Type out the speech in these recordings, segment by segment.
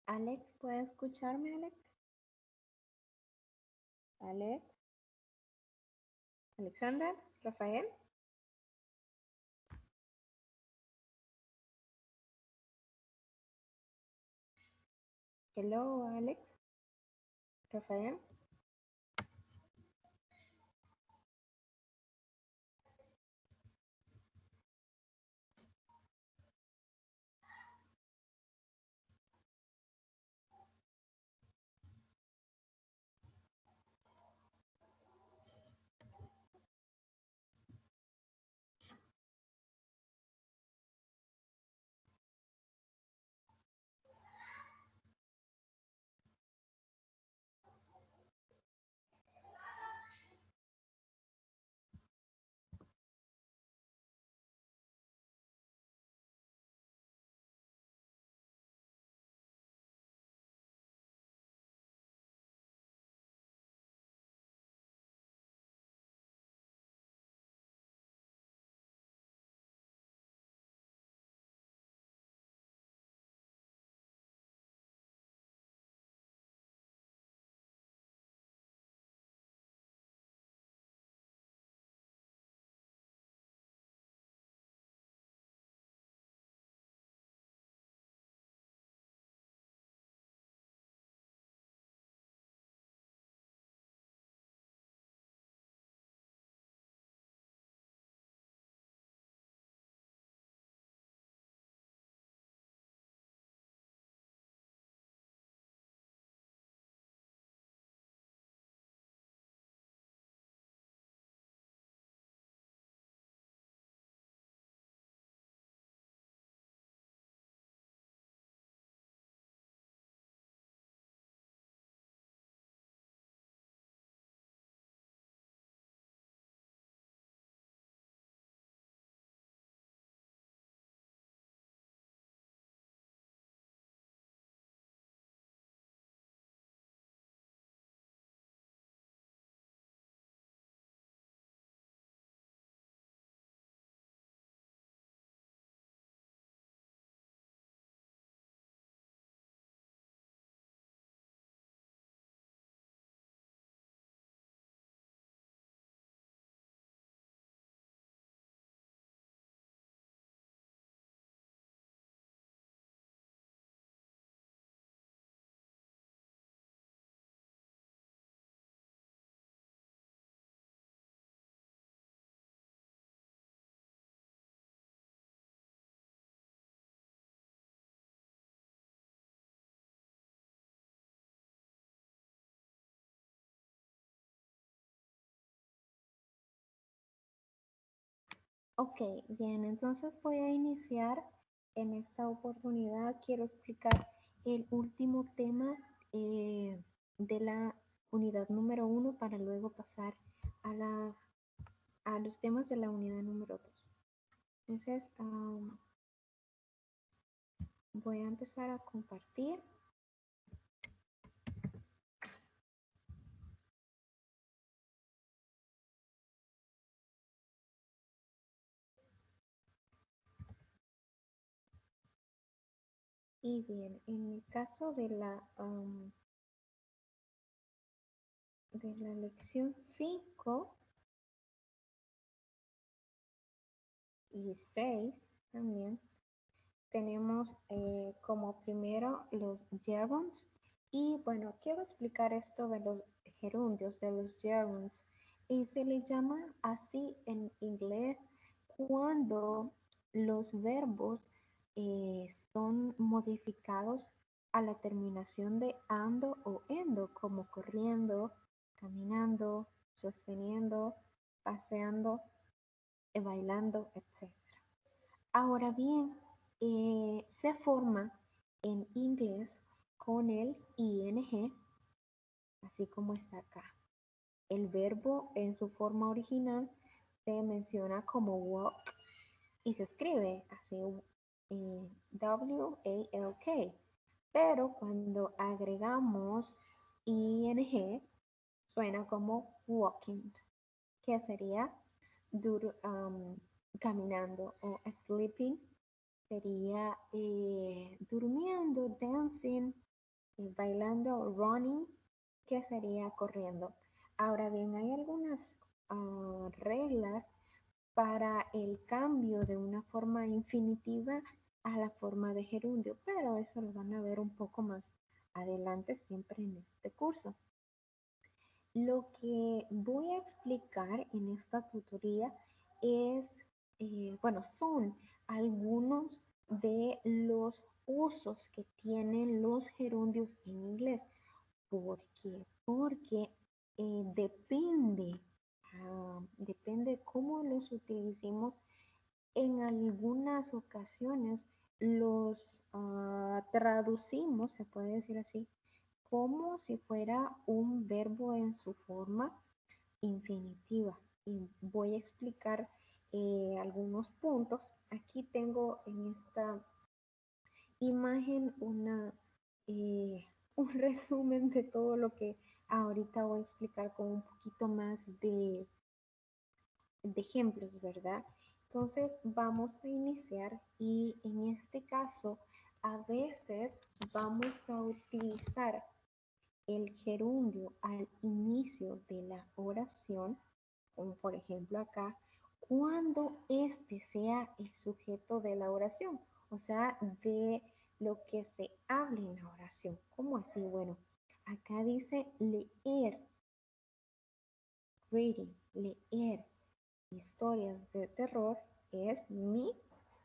Alex, ¿puede escucharme, Alex? Alex, Alexander, Rafael. Hello, Alex, Rafael. Ok, bien, entonces voy a iniciar. En esta oportunidad quiero explicar el último tema de la unidad número uno para luego pasar a, a los temas de la unidad número dos. Entonces, voy a empezar a compartir. Y bien, en el caso de la lección 5 y 6 también, tenemos como primero los gerunds. Y bueno, quiero explicar esto de los gerundios, de los gerunds. Y se le llama así en inglés cuando los verbos son modificados a la terminación de ando o endo, como corriendo, caminando, sosteniendo, paseando, bailando, etc. Ahora bien, se forma en inglés con el ing, así como está acá. El verbo en su forma original se menciona como walk y se escribe así W-A-L-K. Pero cuando agregamos ing, suena como walking, que sería caminando, o sleeping sería durmiendo, dancing, bailando, running, que sería corriendo. Ahora bien, hay algunas reglas para el cambio de una forma infinitiva a la forma de gerundio, pero eso lo van a ver un poco más adelante siempre en este curso. Lo que voy a explicar en esta tutoría es, bueno, son algunos de los usos que tienen los gerundios en inglés. ¿Por qué? Porque depende cómo los utilicemos. En algunas ocasiones los traducimos, se puede decir así, como si fuera un verbo en su forma infinitiva. Y voy a explicar algunos puntos. Aquí tengo en esta imagen eh, un resumen de todo lo que ahorita voy a explicar con un poquito más de ejemplos, ¿verdad? Entonces vamos a iniciar y en este caso a veces vamos a utilizar el gerundio al inicio de la oración, como por ejemplo acá, cuando este sea el sujeto de la oración, o sea, de lo que se hable en la oración. ¿Cómo así? Bueno, acá dice leer, reading, leer historias de terror es mi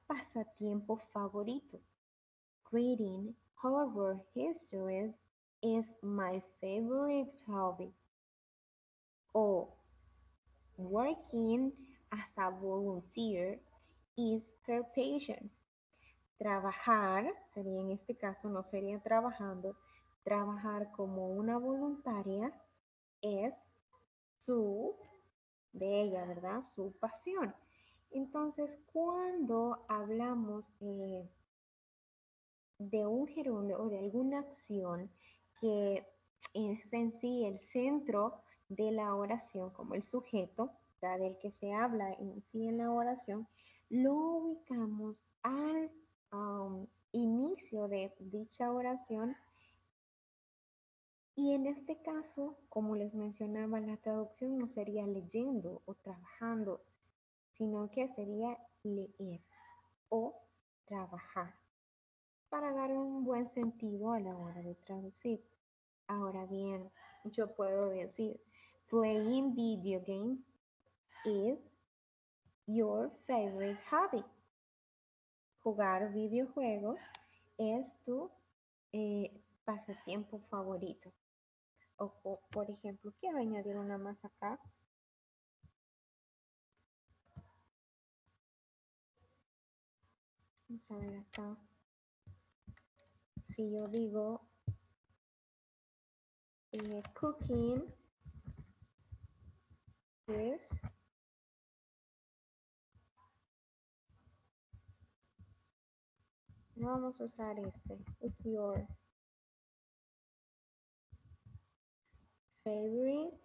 pasatiempo favorito. Reading horror histories is my favorite hobby. O working as a volunteer is her passion. Trabajar, sería en este caso, no sería trabajando, trabajar como una voluntaria es su, de ella, ¿verdad? Su pasión. Entonces, cuando hablamos de un gerundio o de alguna acción que es en sí el centro de la oración, como el sujeto, o sea, del que se habla en sí en la oración, lo ubicamos al inicio de dicha oración y en este caso, como les mencionaba, la traducción no sería leyendo o trabajando, sino que sería leer o trabajar para dar un buen sentido a la hora de traducir. Ahora bien, yo puedo decir, playing video games is your favorite hobby. Jugar videojuegos es tu pasatiempo favorito. O por ejemplo, quiero añadir una más acá. Vamos a ver acá. Si yo digo cooking is, no vamos a usar este, is your favorite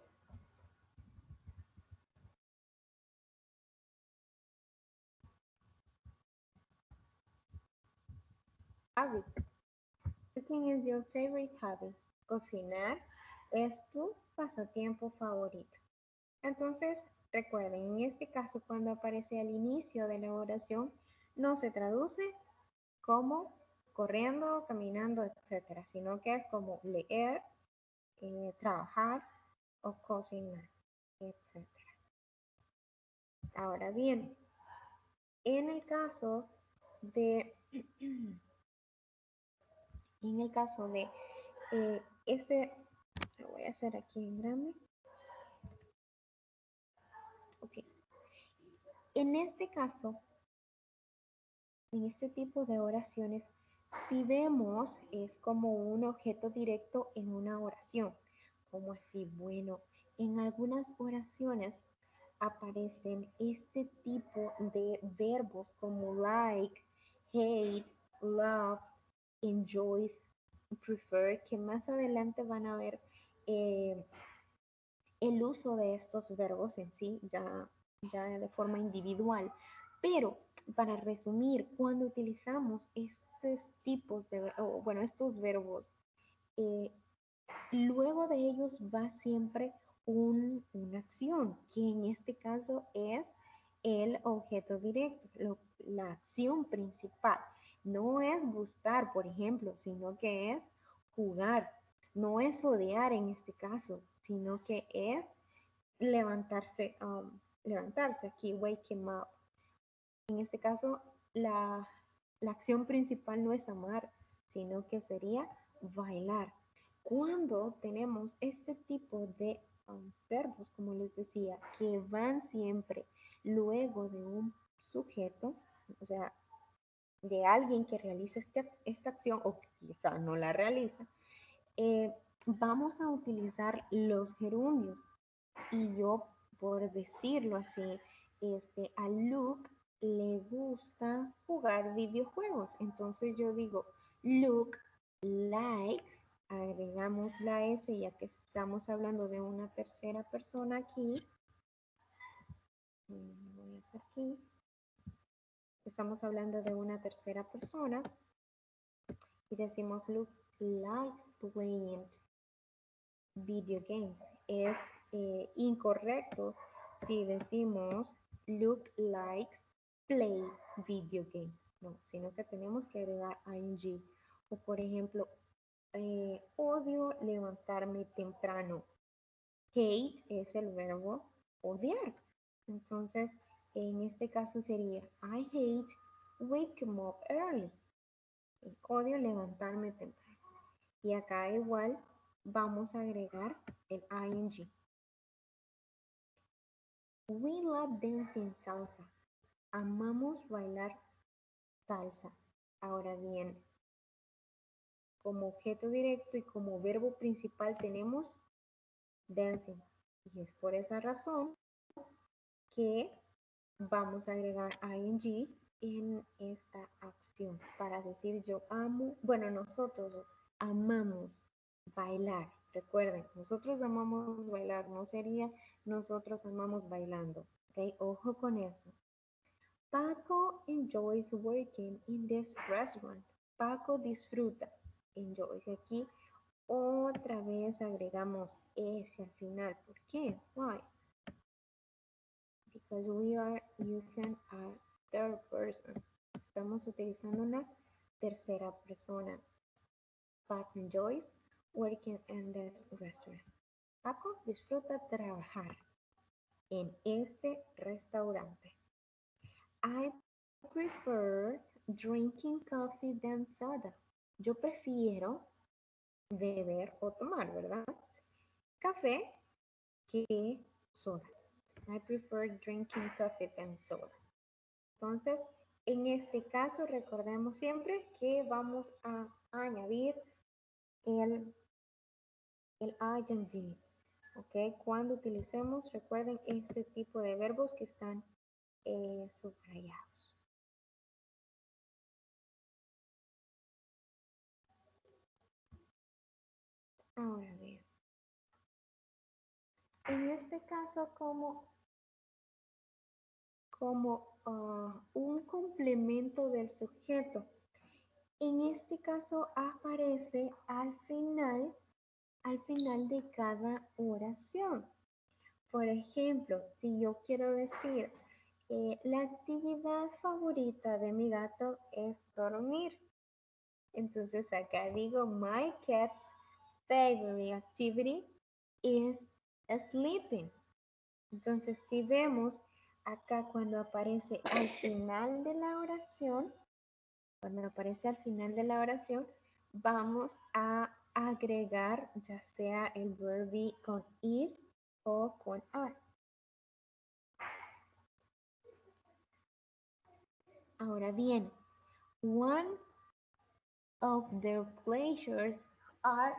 hobby. Cooking is your favorite hobby. Cocinar es tu pasatiempo favorito. Entonces, recuerden, en este caso, cuando aparece al inicio de la oración, no se traduce como corriendo, caminando, etcétera, sino que es como leer, trabajar o cocinar, etcétera. Ahora bien, en el caso de, en el caso de este, lo voy a hacer aquí en grande. Ok. En este caso, en este tipo de oraciones, si vemos, es como un objeto directo en una oración. ¿Cómo así? Bueno, en algunas oraciones aparecen este tipo de verbos como like, hate, love, enjoy, prefer, que más adelante van a ver eh, el uso de estos verbos en sí, ya de forma individual. Pero para resumir, cuando utilizamos estos tipos de, bueno, estos verbos eh, luego de ellos va siempre una acción, que en este caso es el objeto directo, la acción principal. No es gustar, por ejemplo, sino que es jugar. No es odiar en este caso, sino que es levantarse, levantarse aquí, wake him up. En este caso, la acción principal no es amar, sino que sería bailar. Cuando tenemos este tipo de verbos, como les decía, que van siempre luego de un sujeto, o sea, de alguien que realiza esta acción o quizá no la realiza, vamos a utilizar los gerundios. Y yo, por decirlo así, a Luke le gusta jugar videojuegos. Entonces yo digo, Luke likes, agregamos la S ya que estamos hablando de una tercera persona aquí. Voy a hacer aquí. Estamos hablando de una tercera persona y decimos Luke likes playing video games. Es incorrecto si decimos Luke likes play video games. No, sino que tenemos que agregar ing. O por ejemplo, odio levantarme temprano. Hate es el verbo odiar. Entonces, en este caso sería I hate waking up early. Odio levantarme temprano. Y acá igual vamos a agregar el ing. We love dancing salsa. Amamos bailar salsa. Ahora bien, como objeto directo y como verbo principal tenemos dancing. Y es por esa razón que vamos a agregar ing en esta acción para decir yo amo, bueno, nosotros amamos bailar. Recuerden, nosotros amamos bailar, no sería nosotros amamos bailando. ¿Ok? Ojo con eso. Paco enjoys working in this restaurant. Paco disfruta. Enjoys. Aquí otra vez agregamos ese al final. ¿Por qué? Why? Because we are using a third person. Estamos utilizando una tercera persona. Paco enjoys working in this restaurant. Paco disfruta trabajar en este restaurante. I prefer drinking coffee than soda. Yo prefiero beber o tomar, ¿verdad? Café que soda. I prefer drinking coffee than soda. Entonces, en este caso, recordemos siempre que vamos a añadir el, el ing. ¿Ok? Cuando utilicemos, recuerden este tipo de verbos que están subrayados. Ahora bien, en este caso, como un complemento del sujeto, en este caso aparece al final de cada oración. Por ejemplo, si yo quiero decir, la actividad favorita de mi gato es dormir. Entonces acá digo, my cat's favorite activity is sleeping. Entonces si vemos acá cuando aparece al final de la oración, vamos a agregar ya sea el verbo con is o con are. Ahora bien, one of their pleasures are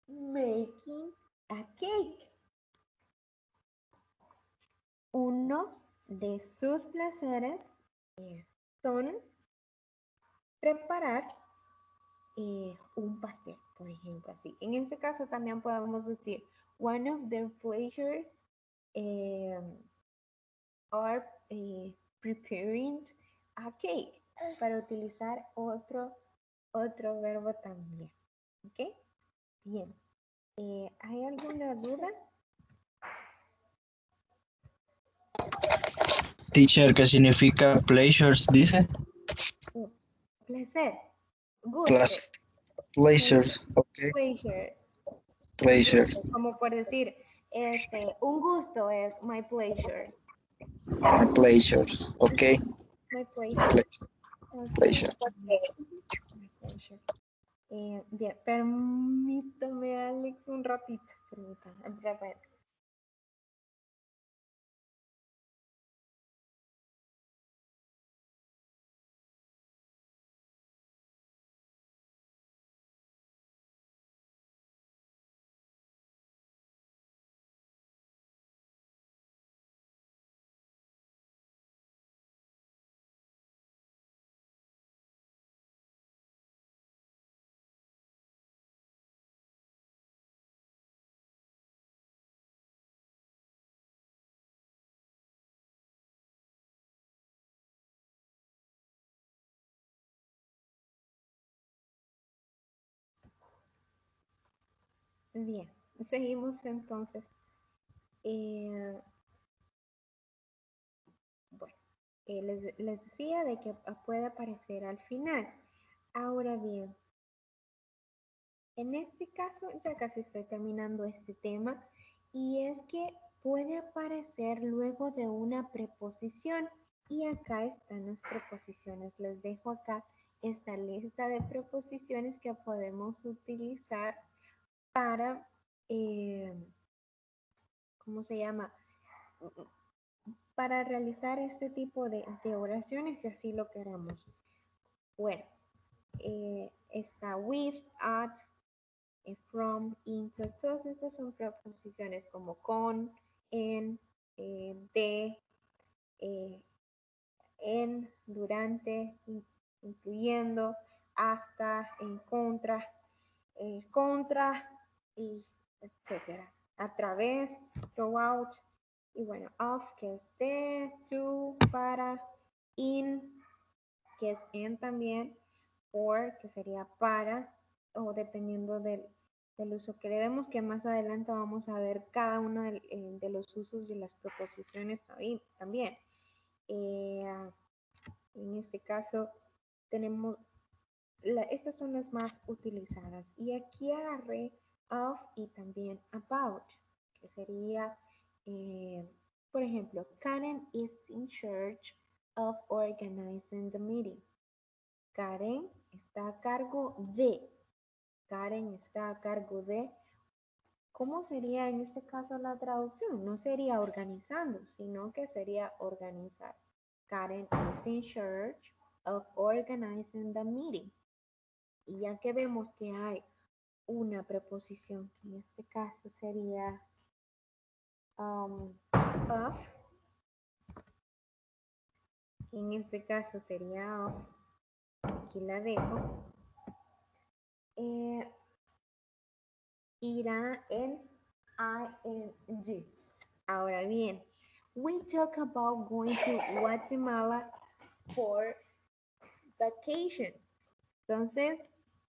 making a cake. Uno de sus placeres son preparar un pastel, por ejemplo, así. En este caso también podemos decir, one of their pleasures are preparing a cake, para utilizar otro verbo también. ¿Ok? Bien. ¿Hay alguna duda? Teacher, ¿qué significa pleasures? Dice. Placer. Gusto. Plus, pleasures. Ok. Pleasure. Pleasure. Gusto. Como por decir, un gusto es my pleasure. Pleasures. Ok. My pleasure. Okay. Pleasure. My pleasure. Bien, permítame, Alex, un ratito. Permítame, breve. Bien, seguimos entonces. Eh, bueno, les decía de que puede aparecer al final. Ahora bien, en este caso ya casi estoy terminando este tema y es que puede aparecer luego de una preposición y acá están las preposiciones. Les dejo acá esta lista de preposiciones que podemos utilizar para, ¿cómo se llama? Para realizar este tipo de oraciones si así lo queramos. Bueno, está with, at, from, into, todas estas son preposiciones como con, en, de, eh, en, durante, incluyendo, hasta, en contra, contra, y etcétera. A través, throughout, y bueno, of, que es de, to, para, in, que es en también, for, que sería para, o dependiendo del uso que le demos, que más adelante vamos a ver cada uno de los usos de las preposiciones también. En este caso tenemos, estas son las más utilizadas. Y aquí agarré of y también about, que sería, por ejemplo, Karen is in charge of organizing the meeting. Karen está a cargo de. Karen está a cargo de. ¿Cómo sería en este caso la traducción? No sería organizando, sino que sería organizar. Karen is in charge of organizing the meeting. Y ya que vemos que hay una preposición, que en este caso sería of, que en este caso sería of, aquí la dejo, irá en ing. Ahora bien, we talk about going to Guatemala for vacation. Entonces,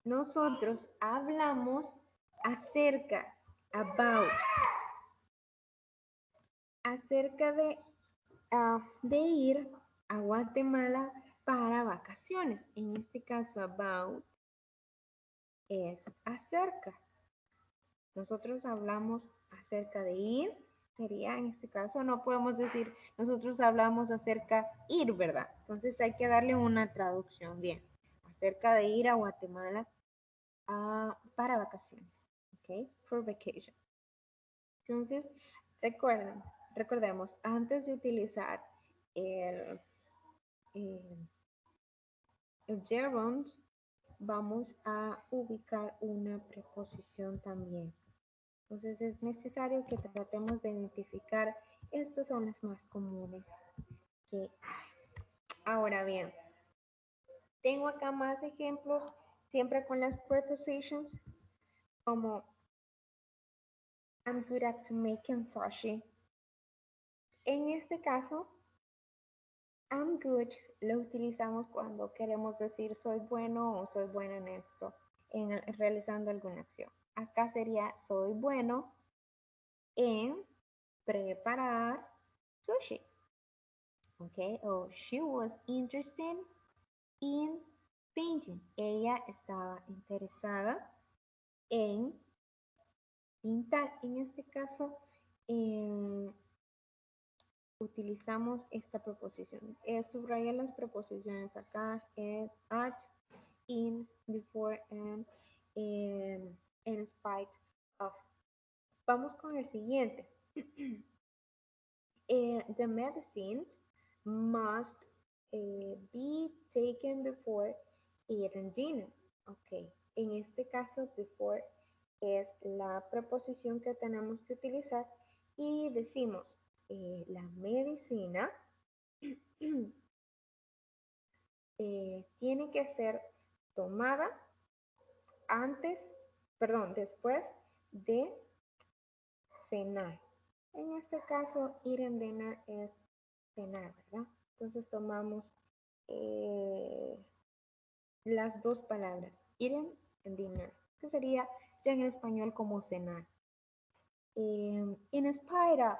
nosotros hablamos acerca, acerca de ir a Guatemala para vacaciones. En este caso, about es acerca. Nosotros hablamos acerca de ir, sería en este caso, no podemos decir nosotros hablamos acerca de ir, ¿verdad? Entonces hay que darle una traducción bien. Acerca de ir a Guatemala para vacaciones, ¿ok? For vacation. Entonces, recordemos, antes de utilizar el, el, el gerund, vamos a ubicar una preposición también. Entonces es necesario que tratemos de identificar, estas son las más comunes que hay. Ahora bien, tengo acá más ejemplos, siempre con las prepositions, como I'm good at making sushi. En este caso, I'm good lo utilizamos cuando queremos decir soy bueno o soy buena en esto, en realizando alguna acción. acá sería soy bueno en preparar sushi. Okay, o she was interested in painting. Ella estaba interesada en pintar. En este caso, utilizamos esta proposición. Subraya las preposiciones acá, at, in, before, and, in spite of. Vamos con el siguiente. The medicine must be taken before eating dinner. Ok, en este caso, before es la preposición que tenemos que utilizar y decimos la medicina tiene que ser tomada antes, perdón, después de cenar. En este caso, eating dinner es cenar, ¿verdad? Entonces tomamos las dos palabras, eating and dinner, que sería ya en español como cenar. In spite of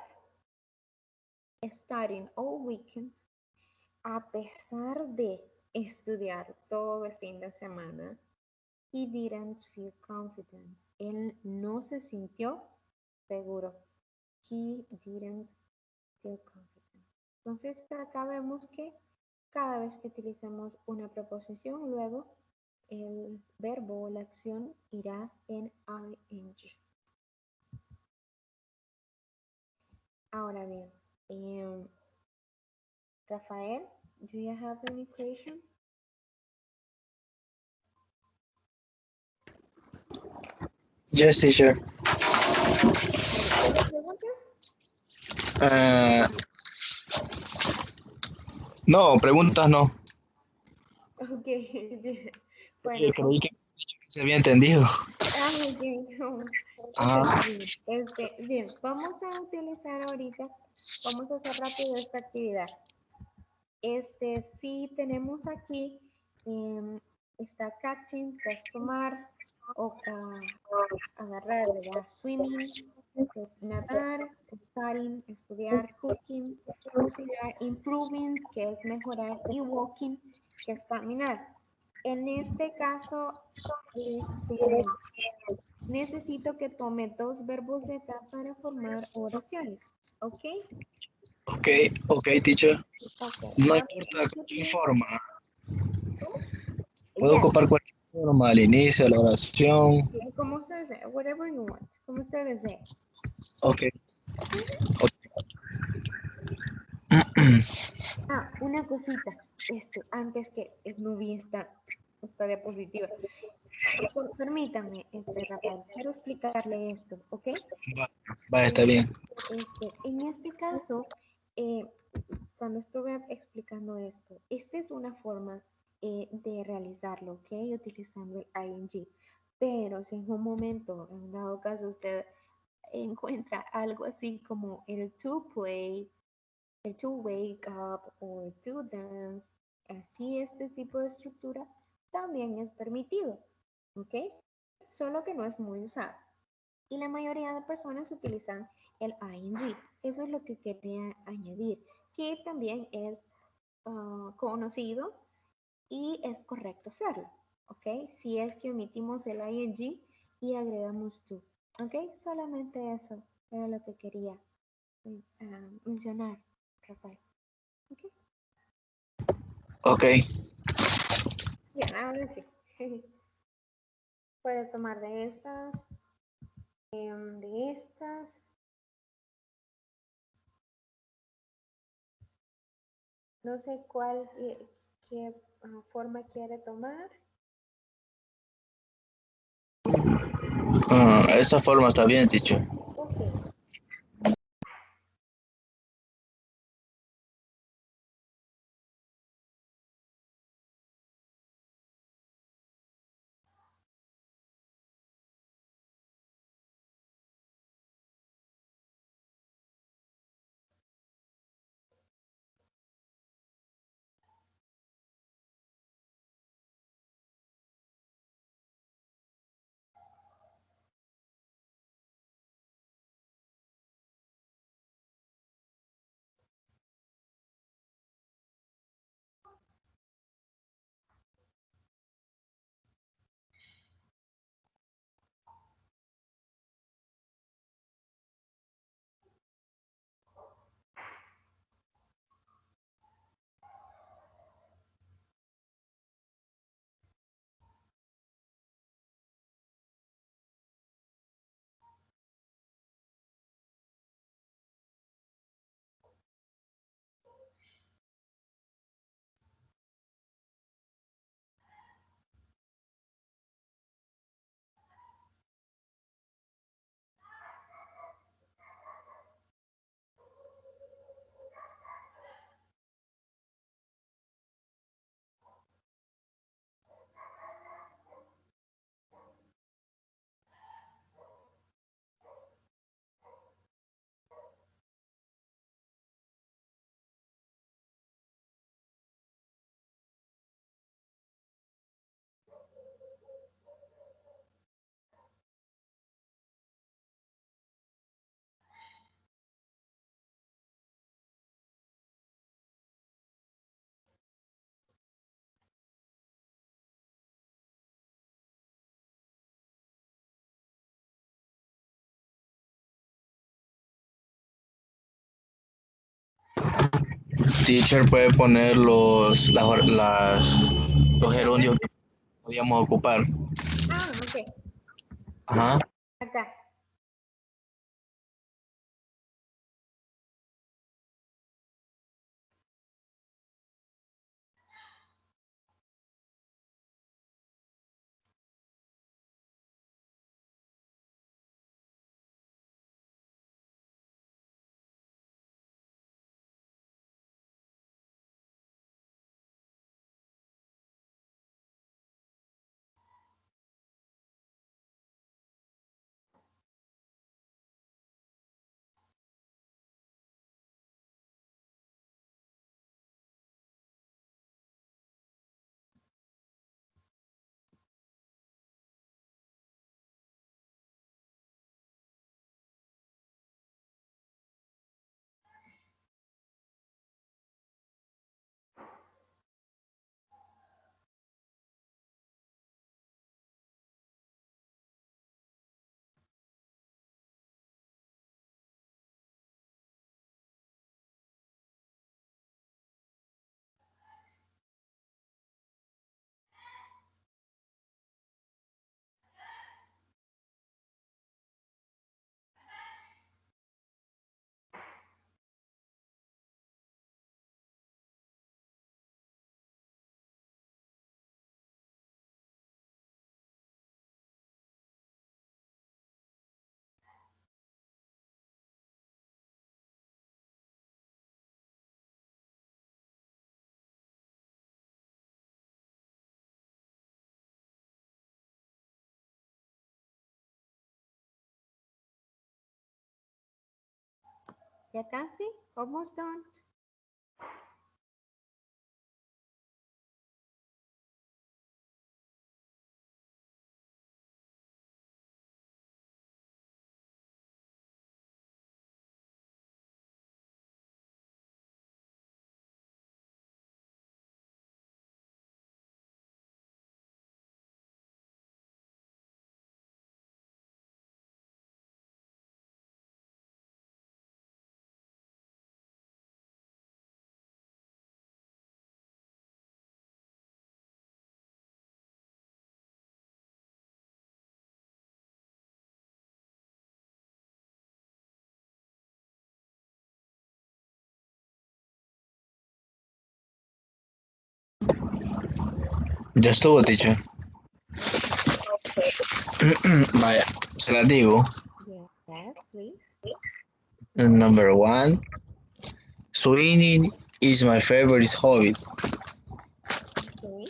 studying all weekend, a pesar de estudiar todo el fin de semana, he didn't feel confident. Él no se sintió seguro. He didn't feel confident. Entonces acá vemos que cada vez que utilicemos una preposición, luego el verbo o la acción irá en ing. Ahora bien, Rafael, do you have any question? Yes, teacher. ¿Tienes preguntas? Uh, no, preguntas no. Ok, bueno, Creí que se había entendido. ok, no. Ok, bien, vamos a utilizar ahorita, vamos a hacer rápido esta actividad. Sí tenemos aquí, está catching, que es tomar, o agarrar, ¿verdad? Swimming, que es nadar, studying, estudiar, cooking, cocinar, improving, que es mejorar, y walking, que es caminar. En este caso, necesito que tome dos verbos de acá para formar oraciones, ¿ok? Ok, teacher. Ok, No vamos importa a qué tener, forma. ¿cómo? Puedo Yes, ocupar cualquier forma, al inicio, la oración. como se desee, whatever you want, como se desee. Ok. Una cosita, antes que Snoopy esta diapositiva. Permítame, Rafael, quiero explicarle esto, ¿ok? Va, está bien. En este caso, eh, cuando estuve explicando esto, esta es una forma de realizarlo, ¿ok? Utilizando el ing. Pero si en un momento, en un dado caso, usted encuentra algo así como el to play, el to wake up o to dance, así este tipo de estructura también es permitido, ¿ok? Solo que no es muy usado. Y la mayoría de personas utilizan el ing. Eso es lo que quería añadir, que también es conocido y es correcto hacerlo, ¿ok? Si es que omitimos el ing y agregamos to, ¿ok? Solamente eso era lo que quería mencionar, Rafael. ¿Ok? Ok. Bien, ahora sí. Puede tomar de estas, de estas. No sé cuál, qué forma quiere tomar. Esa forma está bien, teacher. Ok, Teacher puede poner los gerundios que podíamos ocupar. Ah, ok. Ajá. Acá. Ya casi. Almost done. Ya estuvo, teacher. Vaya, se las digo. Yes, please. Number one, swimming is my favorite hobby. Okay.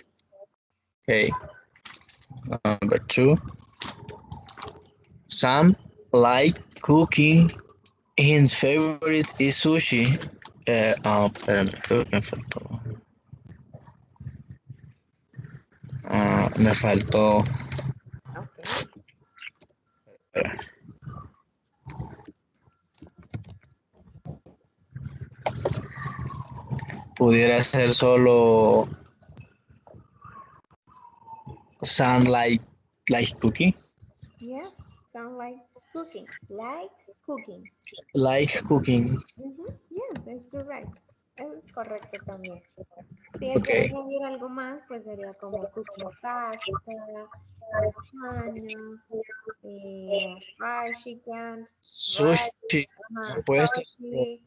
Okay. Number two, Sam like cooking. His favorite is sushi. Espérame, creo que me faltó. Me faltó. Okay. Pudiera ser solo Sam like cooking. Yes. Sound like cooking. Likes cooking. Like cooking. Yes, es correct. Es correcto también. Si él quiere Okay. añadir algo más, pues sería como cooking pasta, lasaña, fried chicken, rice, Sushi, me han puesto, sushi.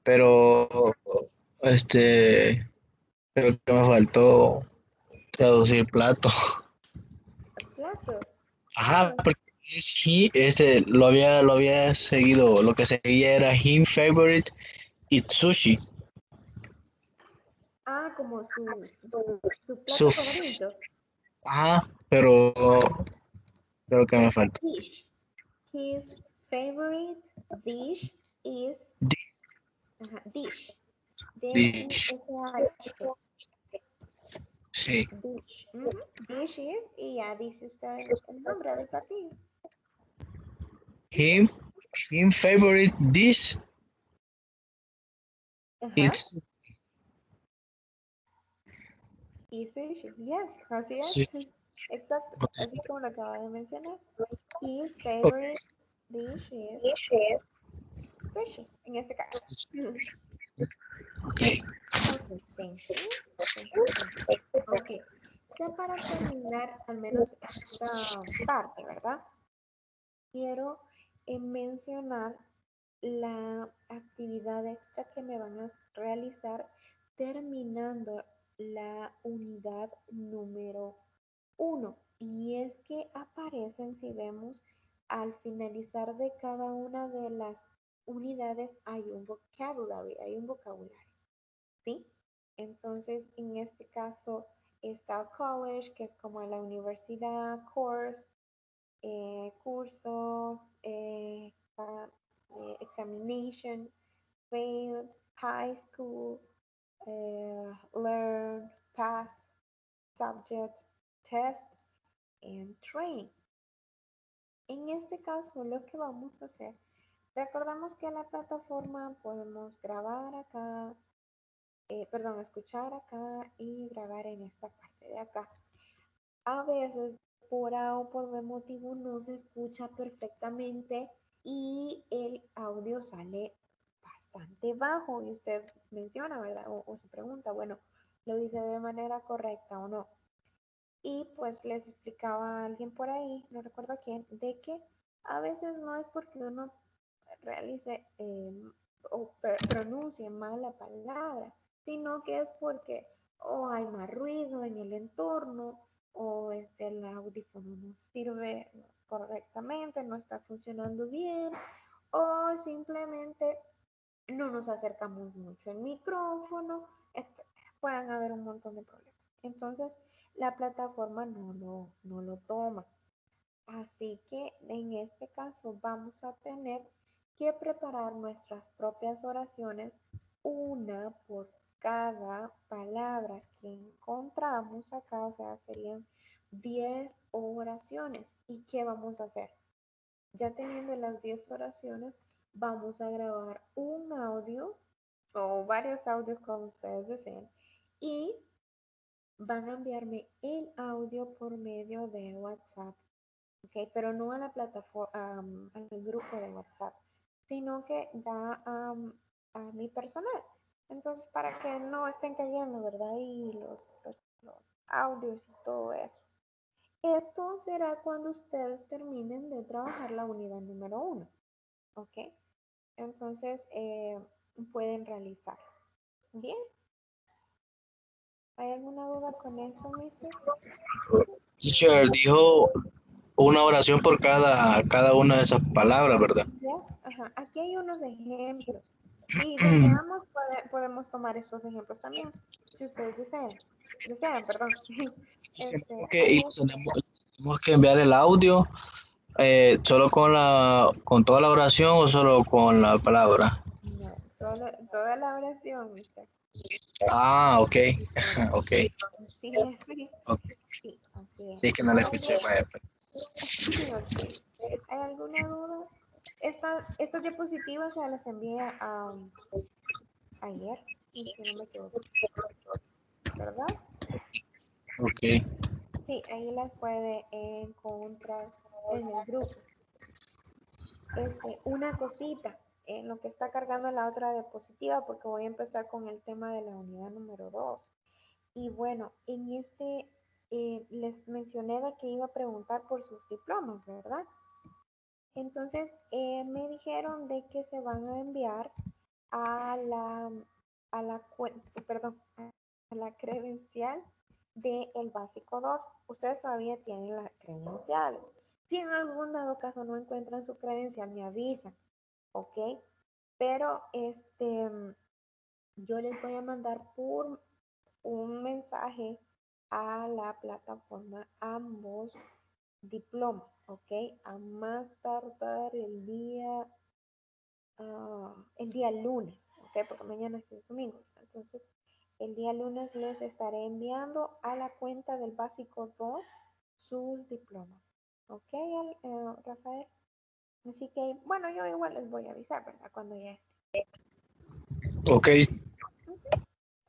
pero este, creo que me faltó traducir plato. Plato. Ajá, Ah, porque lo había seguido, lo que seguía era him favorite y sushi. como su Su, plato f- favorito. ajá, pero creo que me faltó. Dish. His favorite dish is dish. Dish. D-I-S-H. Sí. Dish. Dish is, y ya dice usted el nombre del platillo. Him, him favorite dish Ajá. is Y sushi. Yes, así sí. es. Exacto. Así como lo acaba de mencionar. His Ok. favorite dish is sushi, en este caso. Okay. Ok, thank you. Thank you so much. Ok, ya para terminar al menos esta parte, ¿verdad? Quiero mencionar la actividad extra que me van a realizar terminando la unidad número uno. Y es que aparecen, si vemos, al finalizar de cada una de las unidades hay un vocabulario, ¿sí? Entonces, en este caso está college, que es como la universidad, course, cursos, examination, failed, high school, learn, pass, subject, test, and train. En este caso, lo que vamos a hacer, recordamos que en la plataforma podemos grabar acá, perdón, escuchar acá y grabar en esta parte de acá. A veces por A o por B motivo no se escucha perfectamente y el audio sale bastante bajo y usted menciona, ¿verdad? O se pregunta, bueno, ¿lo dice de manera correcta o no? Y pues les explicaba a alguien por ahí, no recuerdo quién, de que a veces no es porque uno realice o pronuncie mal la palabra, sino que es porque o hay más ruido en el entorno o el audífono no sirve correctamente, no está funcionando bien o simplemente no nos acercamos mucho al micrófono, etc. Pueden haber un montón de problemas. Entonces, la plataforma no lo toma. Así que en este caso vamos a tener que preparar nuestras propias oraciones, una por cada palabra que encontramos acá, o sea, serían 10 oraciones. ¿Y qué vamos a hacer? Ya teniendo las 10 oraciones, vamos a grabar un audio o varios audios como ustedes deseen y van a enviarme el audio por medio de WhatsApp, ¿ok? Pero no a la plataforma, al grupo de WhatsApp, sino que ya a mi personal. Entonces, para que no estén cayendo, ¿verdad? Y los audios y todo eso. Esto será cuando ustedes terminen de trabajar la unidad número uno, ¿ok? Entonces, pueden realizar. Bien, ¿hay alguna duda con eso, Mister? Teacher dijo una oración por cada una de esas palabras, ¿verdad? Ya, ajá. Aquí hay unos ejemplos. Si deseamos, podemos tomar estos ejemplos también, si ustedes desean, perdón. Y tenemos que enviar el audio solo con toda la oración o solo con la palabra. No, toda la oración, mister. Ah, ok, ok, Sí, sí, ok. sí, así es. Sí, que no la escuché, vaya, pues. Ok. ¿Hay alguna duda? Estas diapositivas se las envié ayer, si no me equivoco, ¿verdad? Ok, Sí, ahí las puede encontrar en el grupo. Una cosita, en lo que está cargando la otra diapositiva, porque voy a empezar con el tema de la unidad número 2. Y bueno, en les mencioné de que iba a preguntar por sus diplomas, ¿verdad? Entonces, me dijeron de que se van a enviar a perdón, a la credencial del básico 2. Ustedes todavía tienen las credenciales. Si en algún dado caso no encuentran su credencial, me avisan, ¿ok? Pero yo les voy a mandar por un mensaje a la plataforma ambos diplomas, ¿ok? A más tardar el día lunes, ¿ok? Porque mañana es domingo. Entonces, el día lunes les estaré enviando a la cuenta del básico 2 sus diplomas, ¿ok, Rafael? Así que, bueno, yo igual les voy a avisar, ¿verdad? Cuando ya esté. ok, Ujú,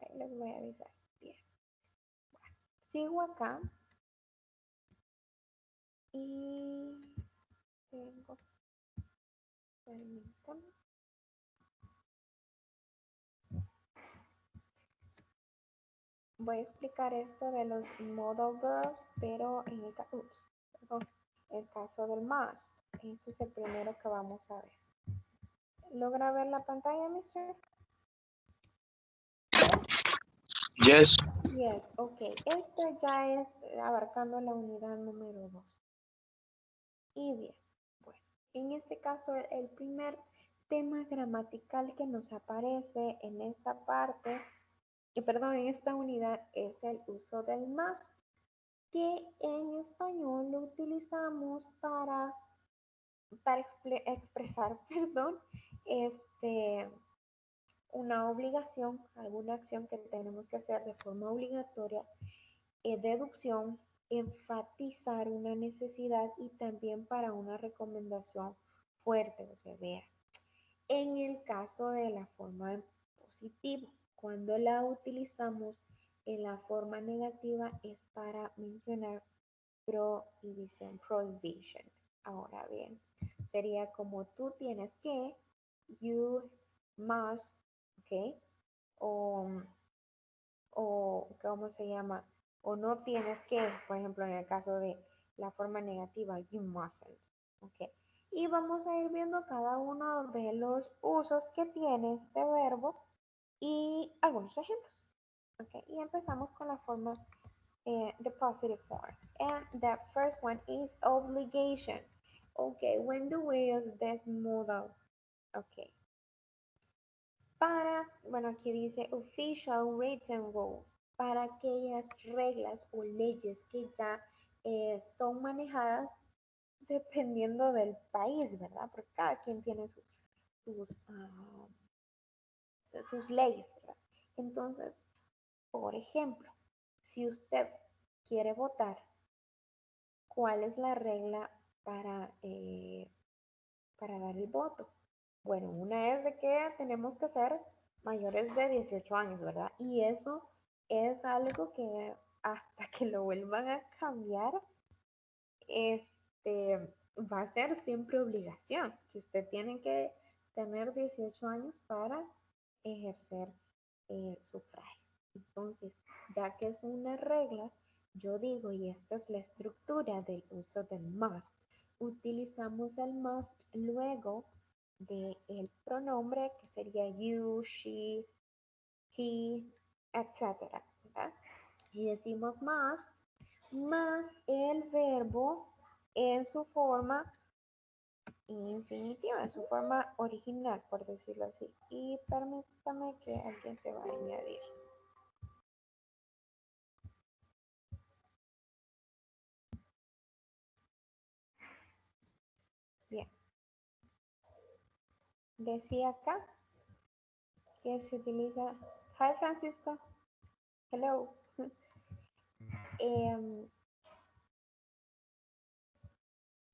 ahí les voy a avisar. Bien. Sigo acá y tengo, permítame. voy a explicar esto de los modal verbs, pero en el caso del must. Este es el primero que vamos a ver. ¿Logra ver la pantalla, mister? Yes. Yes, ok. Esto ya es abarcando la unidad número 2. Y bien, bueno, en este caso el primer tema gramatical que nos aparece en esta parte, perdón, en esta unidad es el uso del must, que en español lo utilizamos para expresar, perdón, este, una obligación, alguna acción que tenemos que hacer de forma obligatoria, deducción, enfatizar una necesidad y también para una recomendación fuerte o severa. En el caso de la forma positiva, cuando la utilizamos en la forma negativa es para mencionar prohibition. Ahora bien, sería como tú tienes que, you must, ¿ok? O, ¿cómo se llama? O no tienes que, por ejemplo, en el caso de la forma negativa, you mustn't, ¿ok? Y vamos a ir viendo cada uno de los usos que tiene este verbo y algunos ejemplos, ¿ok? Y empezamos con la forma the positive form. And the first one is obligation. Okay, when do we use this modal? Okay. Para, bueno, aquí dice official written rules. Para aquellas reglas o leyes que ya son manejadas dependiendo del país, ¿verdad? Porque cada quien tiene sus leyes, ¿verdad? Entonces, por ejemplo, si usted quiere votar, ¿cuál es la regla para dar el voto? Bueno, una es de que tenemos que ser mayores de 18 años, ¿verdad? Y eso es algo que hasta que lo vuelvan a cambiar, este, va a ser siempre obligación, que usted tiene que tener 18 años para ejercer el sufragio. Entonces, ya que es una regla, yo digo, y esta es la estructura del uso del must, utilizamos el must luego del pronombre que sería you, she, he, etcétera, ¿verdad? Y decimos must más el verbo en su forma infinitiva, en su forma original, por decirlo así. Y permítame que alguien se va a añadir. Bien. Decía acá que se utiliza. Hi Francisco. Hello. Em,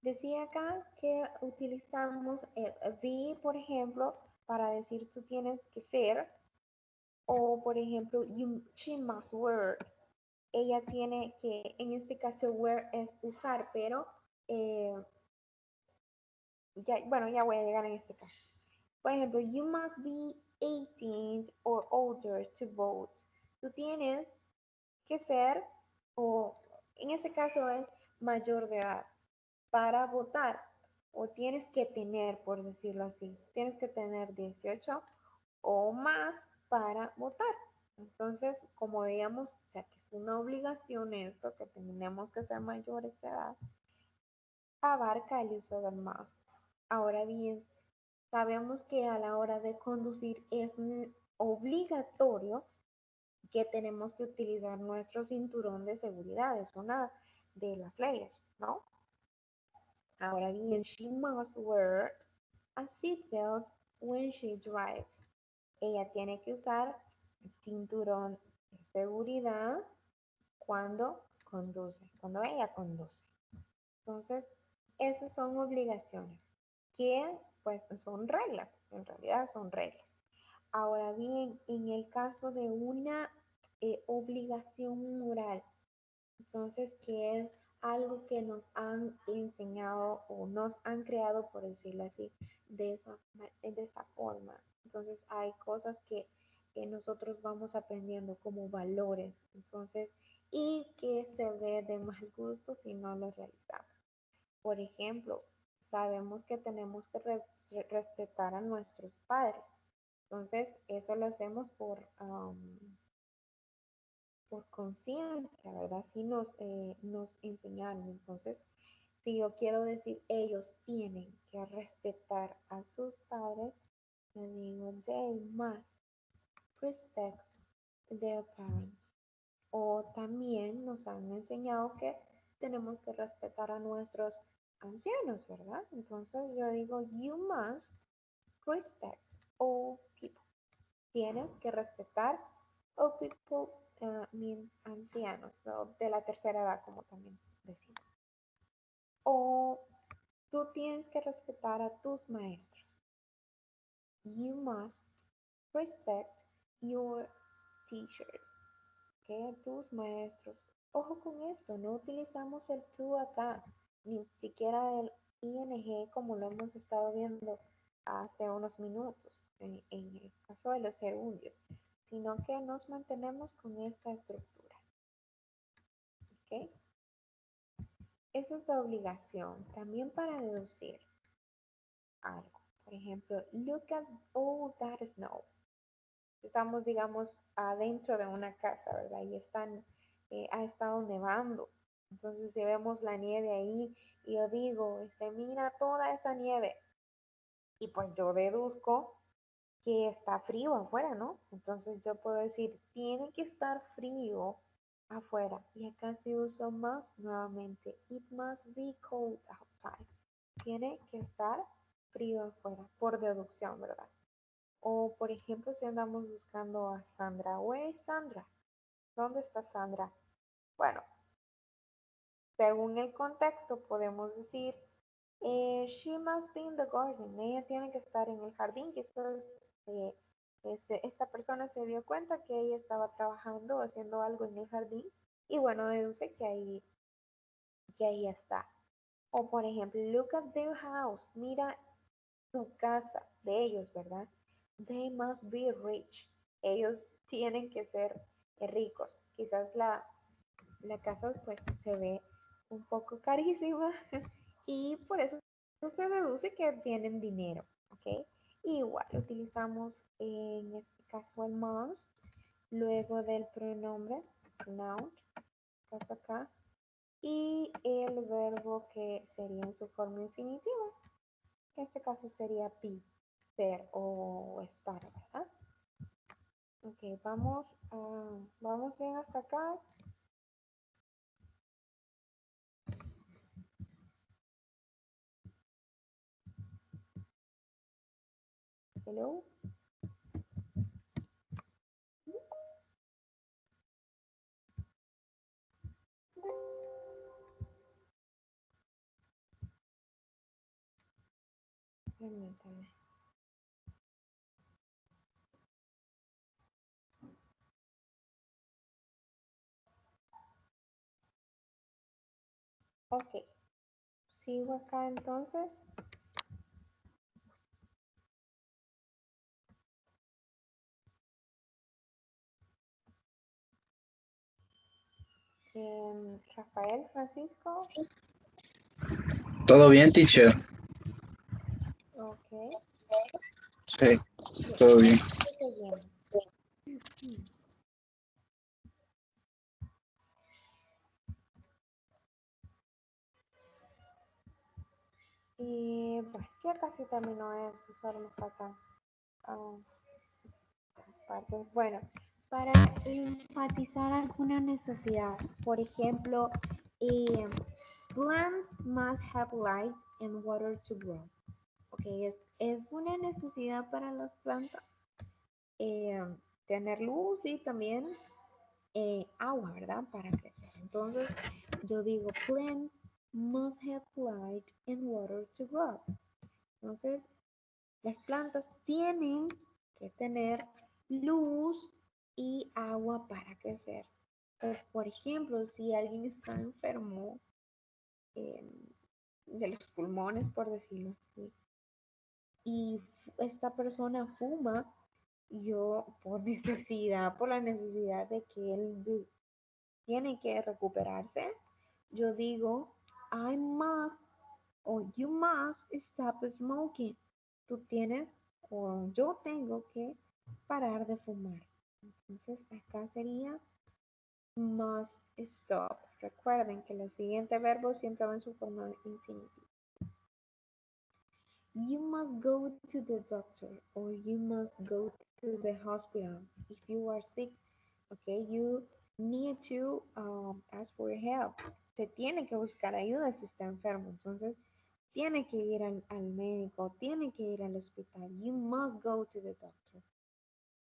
decía acá que utilizamos el be, por ejemplo, para decir tú tienes que ser. O por ejemplo, she must wear. Ella tiene que, en este caso, wear es usar, pero eh, bueno, ya voy a llegar en este caso. Por ejemplo, you must be 18 or older to vote. Tú tienes que ser, o en este caso es mayor de edad, para votar. O tienes que tener, por decirlo así, tienes que tener 18 o más para votar. Entonces, como veíamos, ya que es una obligación esto, que tenemos que ser mayores de edad, abarca el uso del más. Ahora bien, sabemos que a la hora de conducir es obligatorio que tenemos que utilizar nuestro cinturón de seguridad. Es una de las leyes, ¿no? Ahora bien, she must wear a seatbelt when she drives. Ella tiene que usar el cinturón de seguridad cuando conduce, cuando ella conduce. Entonces, esas son obligaciones que pues son reglas, en realidad son reglas. Ahora bien, en el caso de una obligación moral, entonces, que es algo que nos han enseñado o nos han creado, por decirlo así, de esa forma. Entonces, hay cosas que que nosotros vamos aprendiendo como valores. Entonces, y que se ve de mal gusto si no lo realizamos. Por ejemplo, sabemos que tenemos que respetar a nuestros padres. Entonces, eso lo hacemos por conciencia, ¿verdad? Sí nos enseñaron. Entonces, si yo quiero decir ellos tienen que respetar a sus padres, le digo they must respect their parents. O también nos han enseñado que tenemos que respetar a nuestros ancianos, ¿verdad? Entonces yo digo you must respect all people. Tienes que respetar all people, means ancianos, ¿no? De la tercera edad, como también decimos. O tú tienes que respetar a tus maestros. You must respect your teachers. ¿Okay? Tus maestros. Ojo con esto, no utilizamos el tú acá, ni siquiera el ing como lo hemos estado viendo hace unos minutos en el caso de los gerundios, sino que nos mantenemos con esta estructura. ¿Okay? Esa es la obligación. También para deducir algo. Por ejemplo, look at all that snow. Estamos, digamos, adentro de una casa, ¿verdad? Y ha estado nevando. Entonces, si vemos la nieve ahí, y yo digo, mira toda esa nieve. Y pues yo deduzco que está frío afuera, ¿no? Entonces yo puedo decir, tiene que estar frío afuera. Y acá se usa más nuevamente. It must be cold outside. Tiene que estar frío afuera, por deducción, ¿verdad? O por ejemplo, si andamos buscando a Sandra, where is Sandra? ¿Dónde está Sandra? Bueno, según el contexto podemos decir, she must be in the garden. Ella tiene que estar en el jardín. Quizás esta persona se dio cuenta que ella estaba trabajando, haciendo algo en el jardín. Y bueno, deduce que ahí está. O por ejemplo, look at their house. Mira su casa de ellos, ¿verdad? They must be rich. Ellos tienen que ser ricos. Quizás la casa pues se ve un poco carísima y por eso se deduce que tienen dinero, ¿ok? Igual utilizamos en este caso el must luego del pronombre noun, caso acá, y el verbo que sería en su forma infinitiva. En este caso sería be, ser o estar, ¿verdad? Ok, vamos bien hasta acá. Hello. Permítame. Ok, sigo acá entonces. Rafael Francisco. ¿Todo bien, teacher? Ok. Sí, todo bien. Y pues ya casi terminó eso, solo me faltan las partes. Bueno, para enfatizar alguna necesidad, por ejemplo, plants must have light and water to grow. Ok, es una necesidad para las plantas eh, tener luz y también agua, ¿verdad? Para crecer. Entonces, yo digo, plants must have light and water to grow. Entonces, las plantas tienen que tener luz y agua para crecer. O, por ejemplo, si alguien está enfermo de los pulmones, por decirlo así, y esta persona fuma, yo por la necesidad de que él tiene que recuperarse, yo digo, I must o you must stop smoking. Tú tienes o yo tengo que parar de fumar. Entonces acá sería must stop. Recuerden que el siguiente verbo siempre va en su forma infinita. You must go to the doctor or you must go to the hospital if you are sick. Okay, you need to ask for help. Se tiene que buscar ayuda si está enfermo. Entonces, tiene que ir al médico, tiene que ir al hospital. You must go to the doctor.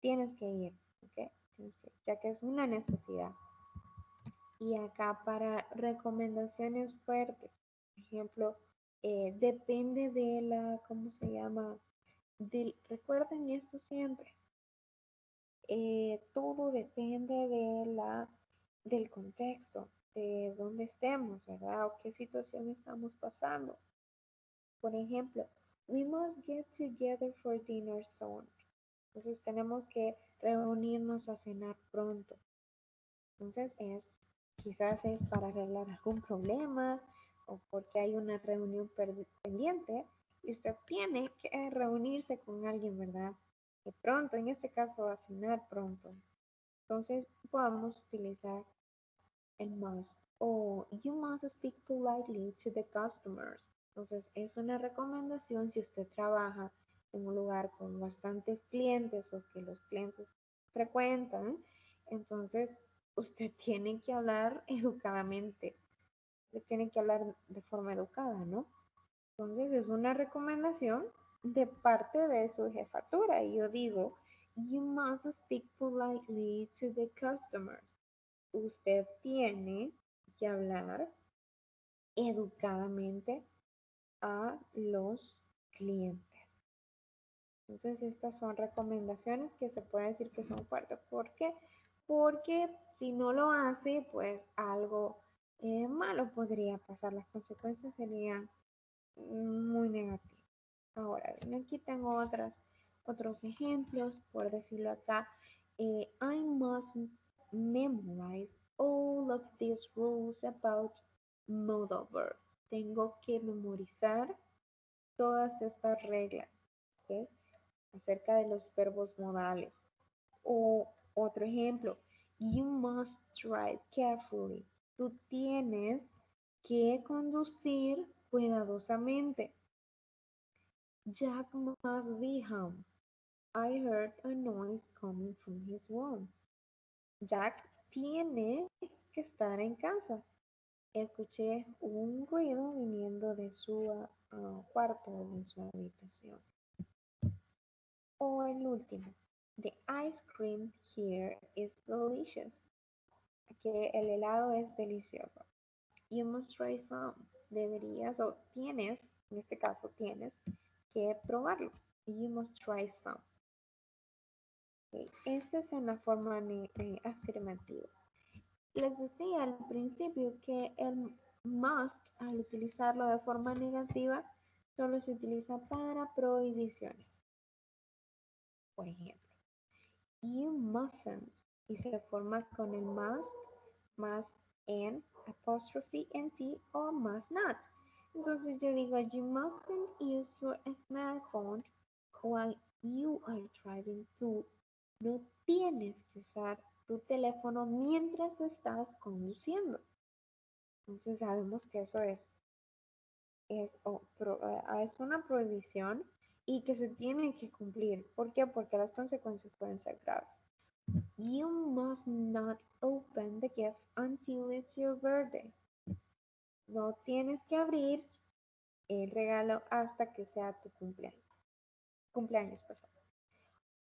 Tienes que ir, ¿ok? Ya que es una necesidad. Y acá para recomendaciones fuertes, por ejemplo, depende de la, ¿cómo se llama? Recuerden esto siempre. Todo depende del contexto, de dónde estemos, ¿verdad? O qué situación estamos pasando. Por ejemplo, we must get together for dinner soon. Entonces tenemos que reunirnos a cenar pronto. Entonces quizás es para arreglar algún problema o porque hay una reunión pendiente y usted tiene que reunirse con alguien, ¿verdad? De pronto, en este caso, a cenar pronto. Entonces podemos utilizar el must o you must speak politely to the customers. Entonces es una recomendación si usted trabaja en un lugar con bastantes clientes o que los clientes frecuentan, entonces usted tiene que hablar educadamente, usted tiene que hablar de forma educada, ¿no? Entonces es una recomendación de parte de su jefatura y yo digo, you must speak politely to the customers. Usted tiene que hablar educadamente a los clientes. Entonces estas son recomendaciones que se puede decir que son fuertes. ¿Por qué? Porque si no lo hace, pues algo malo podría pasar. Las consecuencias serían muy negativas. Ahora, bien, aquí tengo otros ejemplos, por decirlo acá. I must memorize all of these rules about modal verbs. Tengo que memorizar todas estas reglas, ¿ok? Acerca de los verbos modales. O otro ejemplo, you must drive carefully. Tú tienes que conducir cuidadosamente. Jack must be home. I heard a noise coming from his room. Jack tiene que estar en casa. Escuché un ruido viniendo de su cuarto o de su habitación. O el último. The ice cream here is delicious. Que el helado es delicioso. You must try some. Deberías o tienes, en este caso tienes, que probarlo. You must try some. Okay. Esta es en la forma afirmativa. Les decía al principio que el must, al utilizarlo de forma negativa, solo se utiliza para prohibiciones. Por ejemplo, you mustn't y se forma con el must más n apostrophe nt o must not. Entonces yo digo, you mustn't use your smartphone while you are driving to. No tienes que usar tu teléfono mientras estás conduciendo. Entonces sabemos que eso es una prohibición y que se tiene que cumplir. ¿Por qué? Porque las consecuencias pueden ser graves. You must not open the gift until it's your birthday. No tienes que abrir el regalo hasta que sea tu cumpleaños. Cumpleaños, por favor.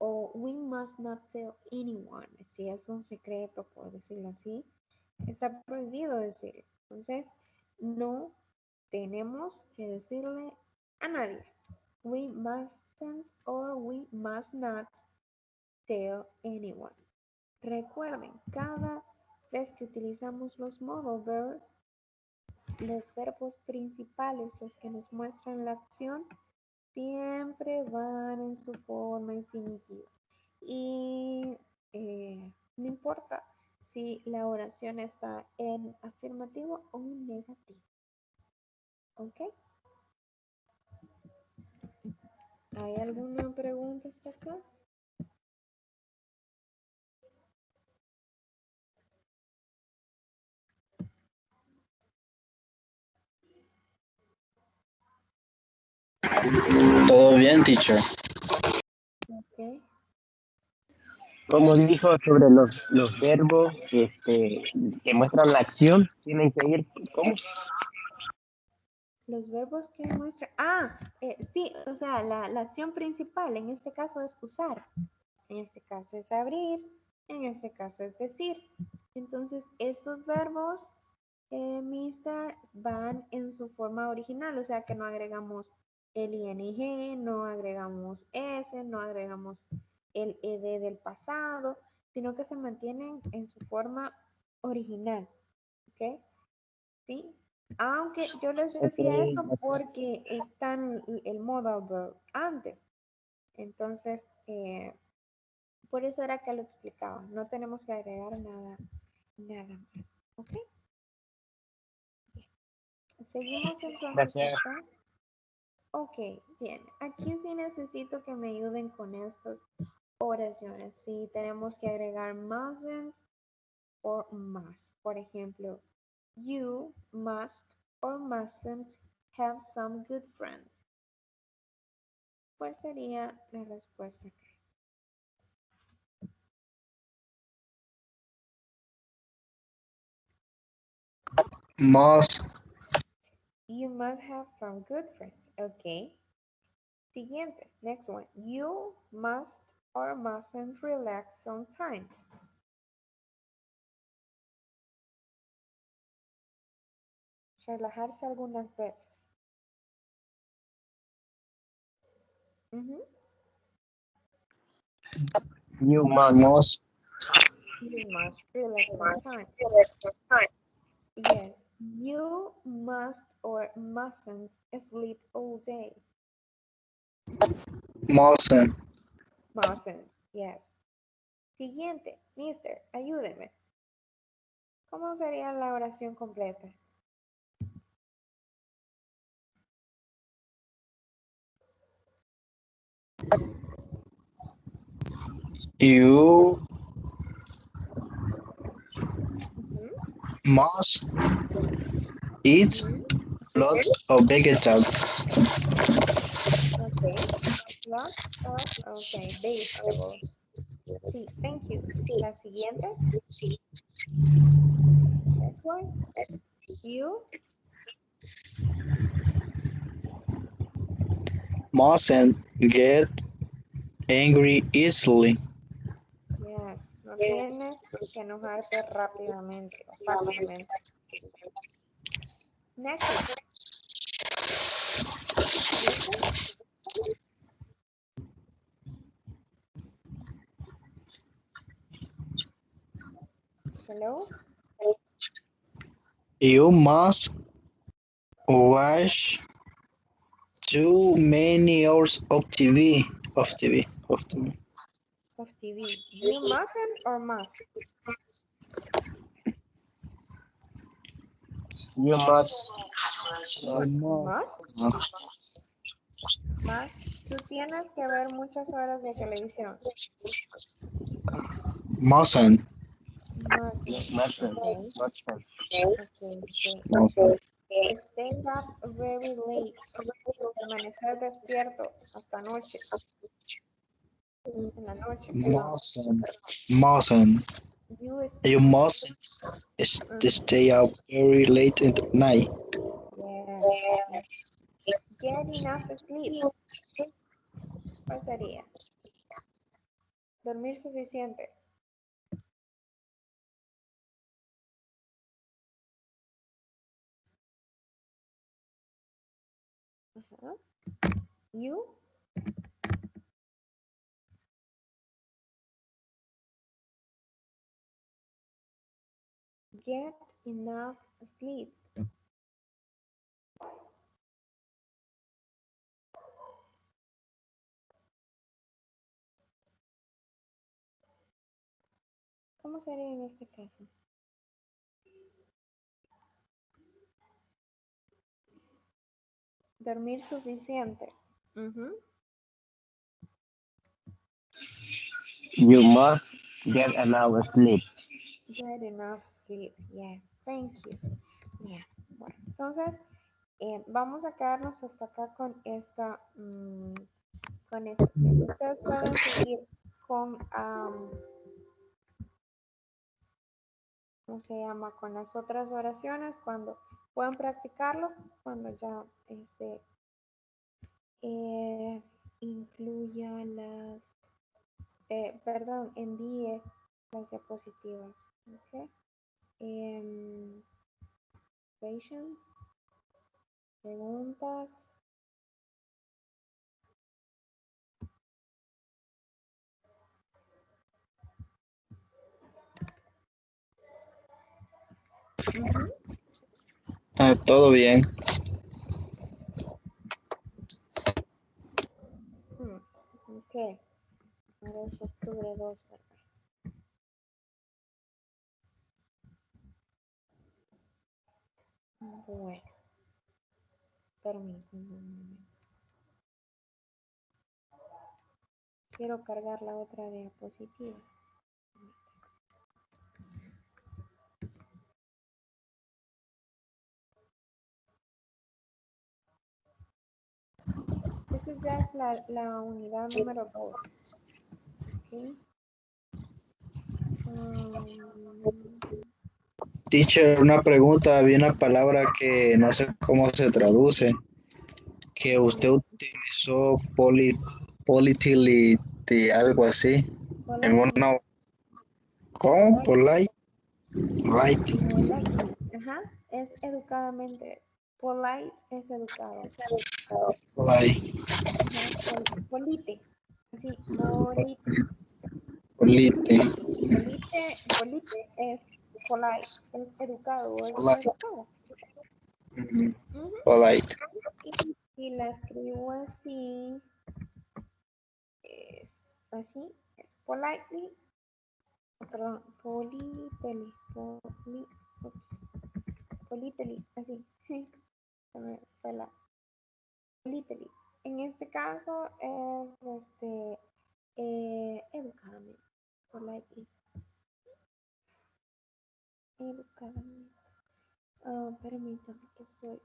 O we must not tell anyone. Si es un secreto, por decirlo así, está prohibido decirlo. Entonces, no tenemos que decirle a nadie. We mustn't or we must not tell anyone. Recuerden, cada vez que utilizamos los modal verbs, los verbos principales, los que nos muestran la acción, siempre van en su forma infinitiva. y no importa si la oración está en afirmativo o en negativo. ¿Ok? ¿Hay alguna pregunta hasta acá? Todo bien, teacher. Ok. Como dijo sobre los verbos que muestran la acción, tienen que ir, ¿cómo? Los verbos que muestran. Sí, o sea, la acción principal en este caso es usar. En este caso es abrir. En este caso es decir. Entonces, estos verbos, Mister, van en su forma original, o sea que no agregamos el ing, no agregamos s, no agregamos el ed del pasado, sino que se mantienen en su forma original. ¿Ok? ¿Sí? Aunque yo les Ok, decía esto porque están el modal verb antes. Entonces, por eso era que lo explicaba. No tenemos que agregar nada más. ¿Ok? Seguimos entonces gracias. acá. Ok, bien. Aquí sí necesito que me ayuden con estas oraciones. Si tenemos que agregar mustn't o must. Por ejemplo, you must or mustn't have some good friends. ¿Cuál sería la respuesta? Must, You must have some good friends. Ok. Siguiente. Next one. You must or mustn't relax sometimes. Relajarse algunas veces. Ujú. you must, You must relax sometimes. Yes. You must or mustn't sleep all day. mustn't, Mustn't. Yes. Siguiente. Mister, ayúdeme. ¿Cómo sería la oración completa? you Ujú, must eat ujú. lots of vegetables. Okay. Lots of, okay, vegetables. Sí, thank you. La siguiente. Next one. You, Mustn't get angry easily. yes, no tienes que enojarte rápidamente o fácilmente. Next one. Listen. Hello. You must watch too many hours of TV. Of TV. Of TV. You mustn't or must? You must. Must. Must. Tú tienes que ver muchas horas de televisión. Mustn't. Mustn't. Mustn't. Okay. Mustn't. Okay. Sí. Mustn't. Stay up very late. Permanecer despierto hasta noche. En la noche, perdón. Mustn't. You You sleep. mustn't stay up very late at night. Yes. Get enough sleep. ¿Cuál sería? Dormir suficiente. Ajá. You get enough sleep. ¿Cómo sería en este caso? Dormir suficiente. You must get an hour's sleep. Get enough sleep. Yeah, thank you. Yeah. Bueno, entonces vamos a quedarnos hasta acá con esta, con esto. Ustedes pueden seguir con, ¿cómo se llama? Con las otras oraciones cuando puedan practicarlo, cuando ya incluya las, perdón, envíe las diapositivas. Okay. Questions, preguntas. Todo bien. Ok. Ahora es octubre 2, ¿verdad? Bueno. Permítanme un momento. Quiero cargar la otra diapositiva. Esta ya es la unidad número 2. Okay. Teacher, una pregunta, había una palabra que no sé cómo se traduce, que usted utilizó politility, algo así. En Politely. una, ¿cómo? Polite. Politely. Ajá. Es educadamente. Polite es educado. Polite. Ajá. Polite. Así. Polite. Polite. Polite es polite. Es educado o es Polite. educado. Ujú. Ujú. Polite. Y la escribo así. Es así. Es politely. Perdón. Politely. Así. Se me fue la politely. En este caso es educadamente. Politely. Educadamente. Permítame que estoy.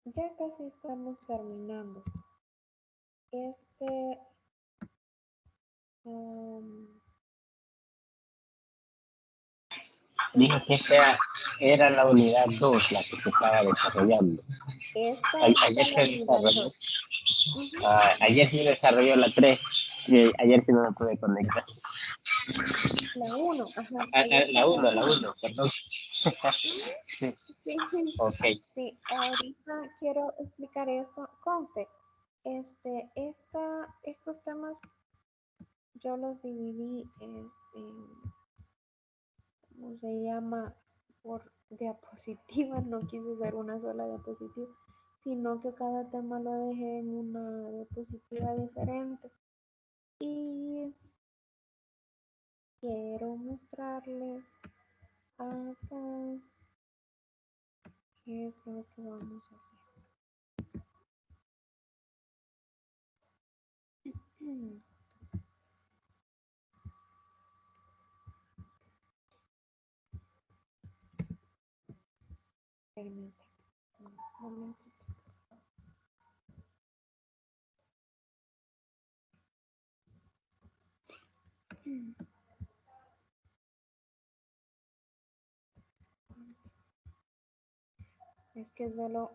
Ya casi estamos terminando. Dijo que esa era la unidad 2 la que se estaba desarrollando. Esta es Ayer la se unidad desarrolló. 2. Ayer se desarrolló la 3. Que ayer sí no me pude conectar. La 1, ajá. La 1, perdón. Sí, Sí, ok. sí, ahorita quiero explicar esto. Conste, estos temas yo los dividí ¿cómo se llama? Por diapositivas, no quise usar una sola diapositiva, sino que cada tema lo dejé en una diapositiva diferente. Y quiero mostrarles acá qué es lo que vamos a hacer. Permítame un momentito. Es que solo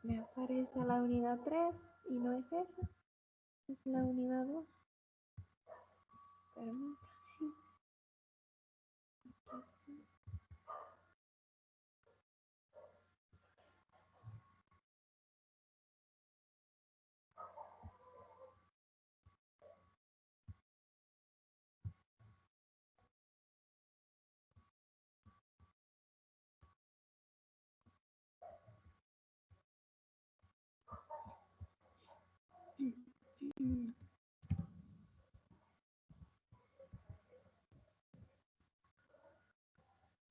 me aparece la unidad 3 y no es esa, es la unidad 2. Permítame.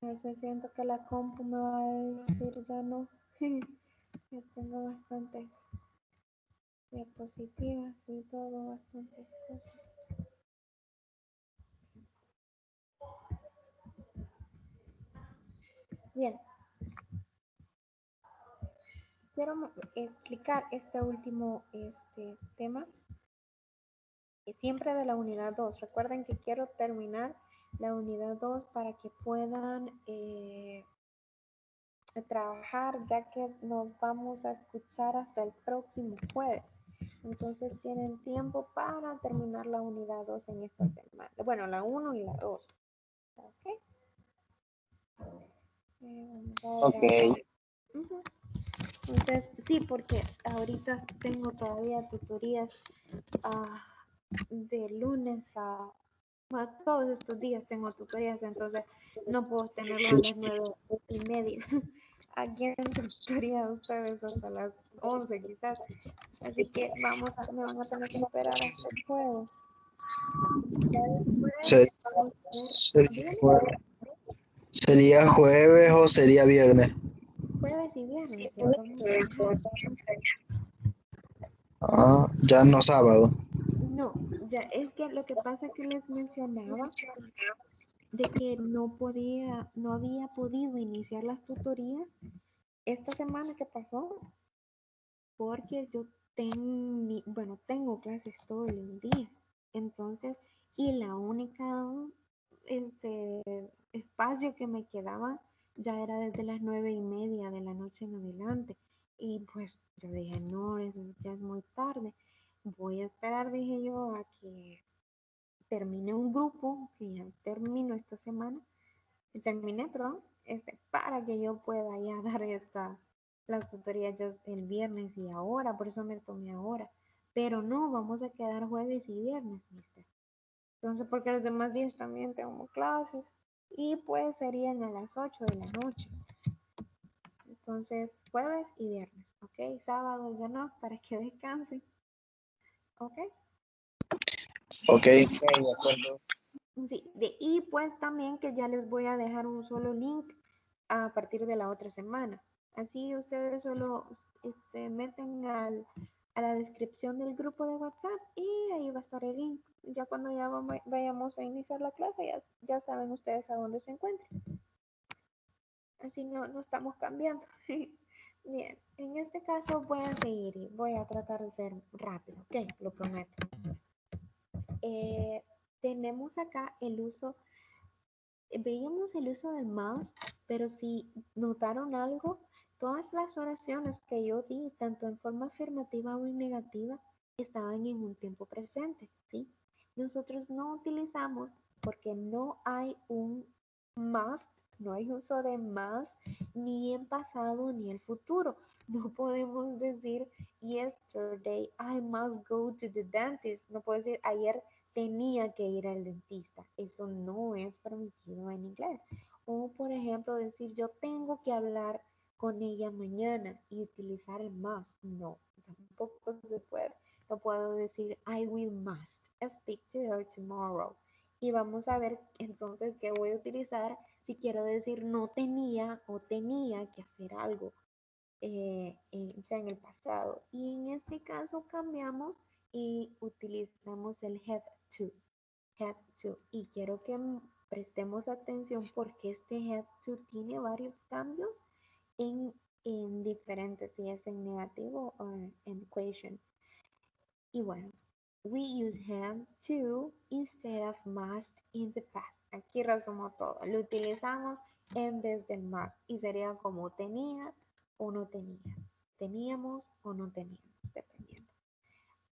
A veces siento que la compu me va a decir ya no. Ya tengo bastantes diapositivas y todo, bastantes cosas. Bien, quiero explicar este último tema, siempre de la unidad 2. Recuerden que quiero terminar la unidad 2 para que puedan trabajar, ya que nos vamos a escuchar hasta el próximo jueves. Entonces tienen tiempo para terminar la unidad 2 en esta semana. Bueno, la 1 y la 2. ¿Ok? Ok, Ujú. Entonces, sí, porque ahorita tengo todavía tutorías de lunes a todos estos días tengo tutorías, entonces no puedo tenerlo a las 9:30. Aquí en tutoría ustedes hasta las 11 quizás. Así que me van a tener que esperar hasta el jueves. Ya después Se- vamos a ver, sería, dígame, sería jueves o sería viernes. jueves y viernes ya vamos a dejar. Ah, ya no sábado. No, ya es que lo que pasa que les mencionaba de que no había podido iniciar las tutorías esta semana que pasó porque yo tengo clases todo el día. Entonces, y la única espacio que me quedaba ya era desde las 9:30 de la noche en adelante. Y pues yo dije, no, ya es muy tarde. Voy a esperar, dije yo, a que termine un grupo, que ya termino esta semana, terminé, perdón, para que yo pueda ya dar las tutorías ya el viernes y ahora, por eso me tomé ahora. Pero no, vamos a quedar jueves y viernes, mister. Entonces, porque los demás días también tengo clases y pues serían a las 8 de la noche. Entonces, jueves y viernes, ¿ok? Sábado ya no, para que descansen, ¿ok? Ok, ok, de acuerdo. Sí, y pues también que ya les voy a dejar un solo link a partir de la otra semana. Así ustedes solo meten a la descripción del grupo de WhatsApp y ahí va a estar el link. Ya cuando ya vayamos a iniciar la clase, ya saben ustedes a dónde se encuentran. Así no estamos cambiando. Bien, en este caso voy a seguir y voy a tratar de ser rápido, ok, lo prometo. Tenemos acá el uso, veíamos el uso del mouse, pero si notaron algo, todas las oraciones que yo di, tanto en forma afirmativa o en negativa, estaban en un tiempo presente, ¿sí? Nosotros no utilizamos porque no hay un must, no hay uso de must ni en pasado ni en futuro. No podemos decir yesterday I must go to the dentist. No puedo decir ayer tenía que ir al dentista. Eso no es permitido en inglés. O por ejemplo decir yo tengo que hablar con ella mañana y utilizar el must. No, tampoco se puede. No puedo decir I will must speak to her tomorrow. Y vamos a ver entonces qué voy a utilizar si quiero decir no tenía o tenía que hacer algo, ya en el pasado. Y en este caso cambiamos y utilizamos el have to. Have to. Y quiero que prestemos atención porque este have to tiene varios cambios en diferentes, si es en negativo o en equation. Y bueno, we use have to instead of must in the past. Aquí resumo todo. Lo utilizamos en vez del must y sería como tenía o no tenía. Teníamos o no teníamos, dependiendo.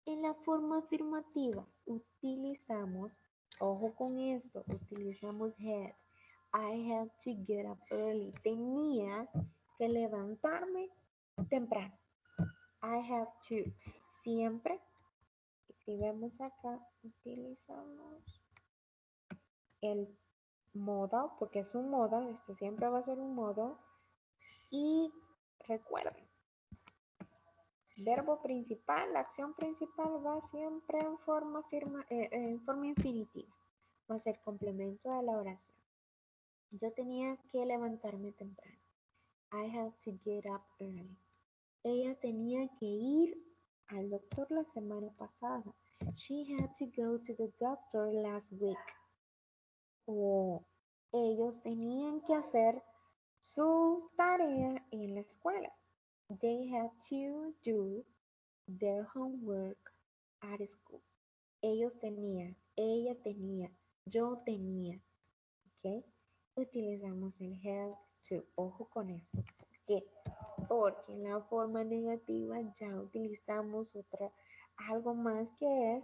En la forma afirmativa utilizamos, ojo con esto, utilizamos had. I had to get up early. Tenía que levantarme temprano. I have to. Siempre, si vemos acá, utilizamos el modal, porque es un modal, este siempre va a ser un modal. Y recuerden, verbo principal, la acción principal va siempre en forma infinitiva. Va a ser complemento de la oración. Yo tenía que levantarme temprano. I had to get up early. Ella tenía que ir al doctor la semana pasada. She had to go to the doctor last week. O ellos tenían que hacer su tarea en la escuela. They had to do their homework at school. Ellos tenían, ella tenía, yo tenía. ¿Ok? Utilizamos el had to. Ojo con esto. ¿Por qué? Porque en la forma negativa ya utilizamos algo más que es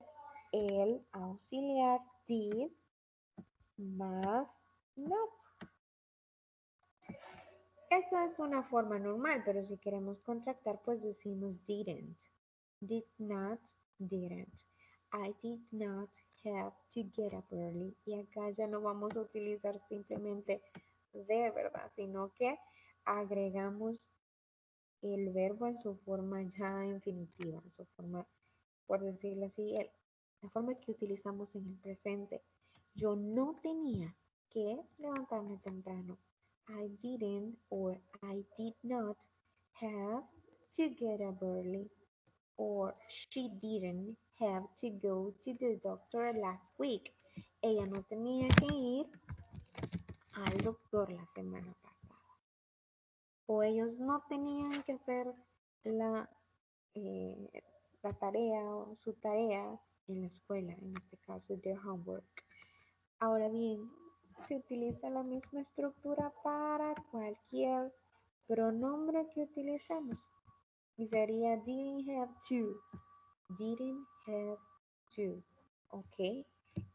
el auxiliar did más not. Esta es una forma normal, pero si queremos contractar, pues decimos didn't. Did not, didn't. I did not have to get up early. Y acá ya no vamos a utilizar simplemente de, ¿verdad? Sino que agregamos el verbo en su forma ya infinitiva, en su forma, por decirlo así, la forma que utilizamos en el presente. Yo no tenía que levantarme temprano. I didn't or I did not have to get up early. Or she didn't have to go to the doctor last week. Ella no tenía que ir al doctor la semana pasada. O ellos no tenían que hacer la, la tarea o su tarea en la escuela, en este caso, their homework. Ahora bien, se utiliza la misma estructura para cualquier pronombre que utilicemos. Y sería didn't have to. Didn't have to. Ok.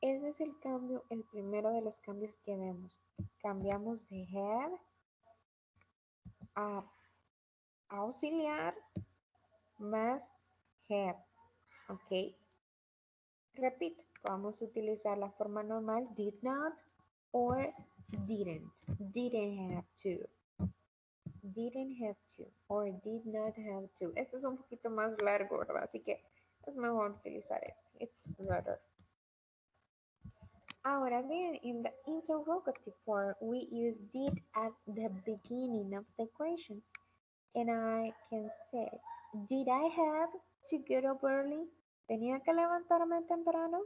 Ese es el cambio, el primero de los cambios que vemos. Cambiamos de have a auxiliar más have. Ok. Repito, vamos a utilizar la forma normal did not or didn't. Didn't have to. Didn't have to or did not have to. Este es un poquito más largo, ¿verdad? Así que es mejor utilizar este. It's better. Ahora bien, in the interrogative form, we use did at the beginning of the question. And I can say, did I have to get up early? ¿Tenía que levantarme temprano?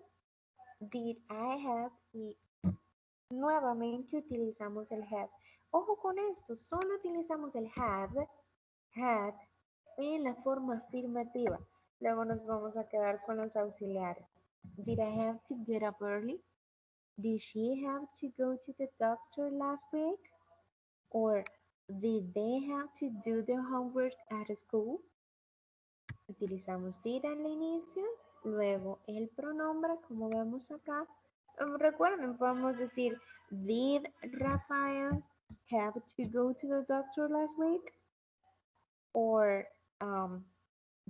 Did I have? Y nuevamente utilizamos el have. Ojo con esto, solo utilizamos el have, had, en la forma afirmativa. Luego nos vamos a quedar con los auxiliares. Did I have to get up early? Did she have to go to the doctor last week? Or did they have to do their homework at school? Utilizamos did al inicio, luego el pronombre, como vemos acá. Recuerden, podemos decir, did Rafael have to go to the doctor last week? Or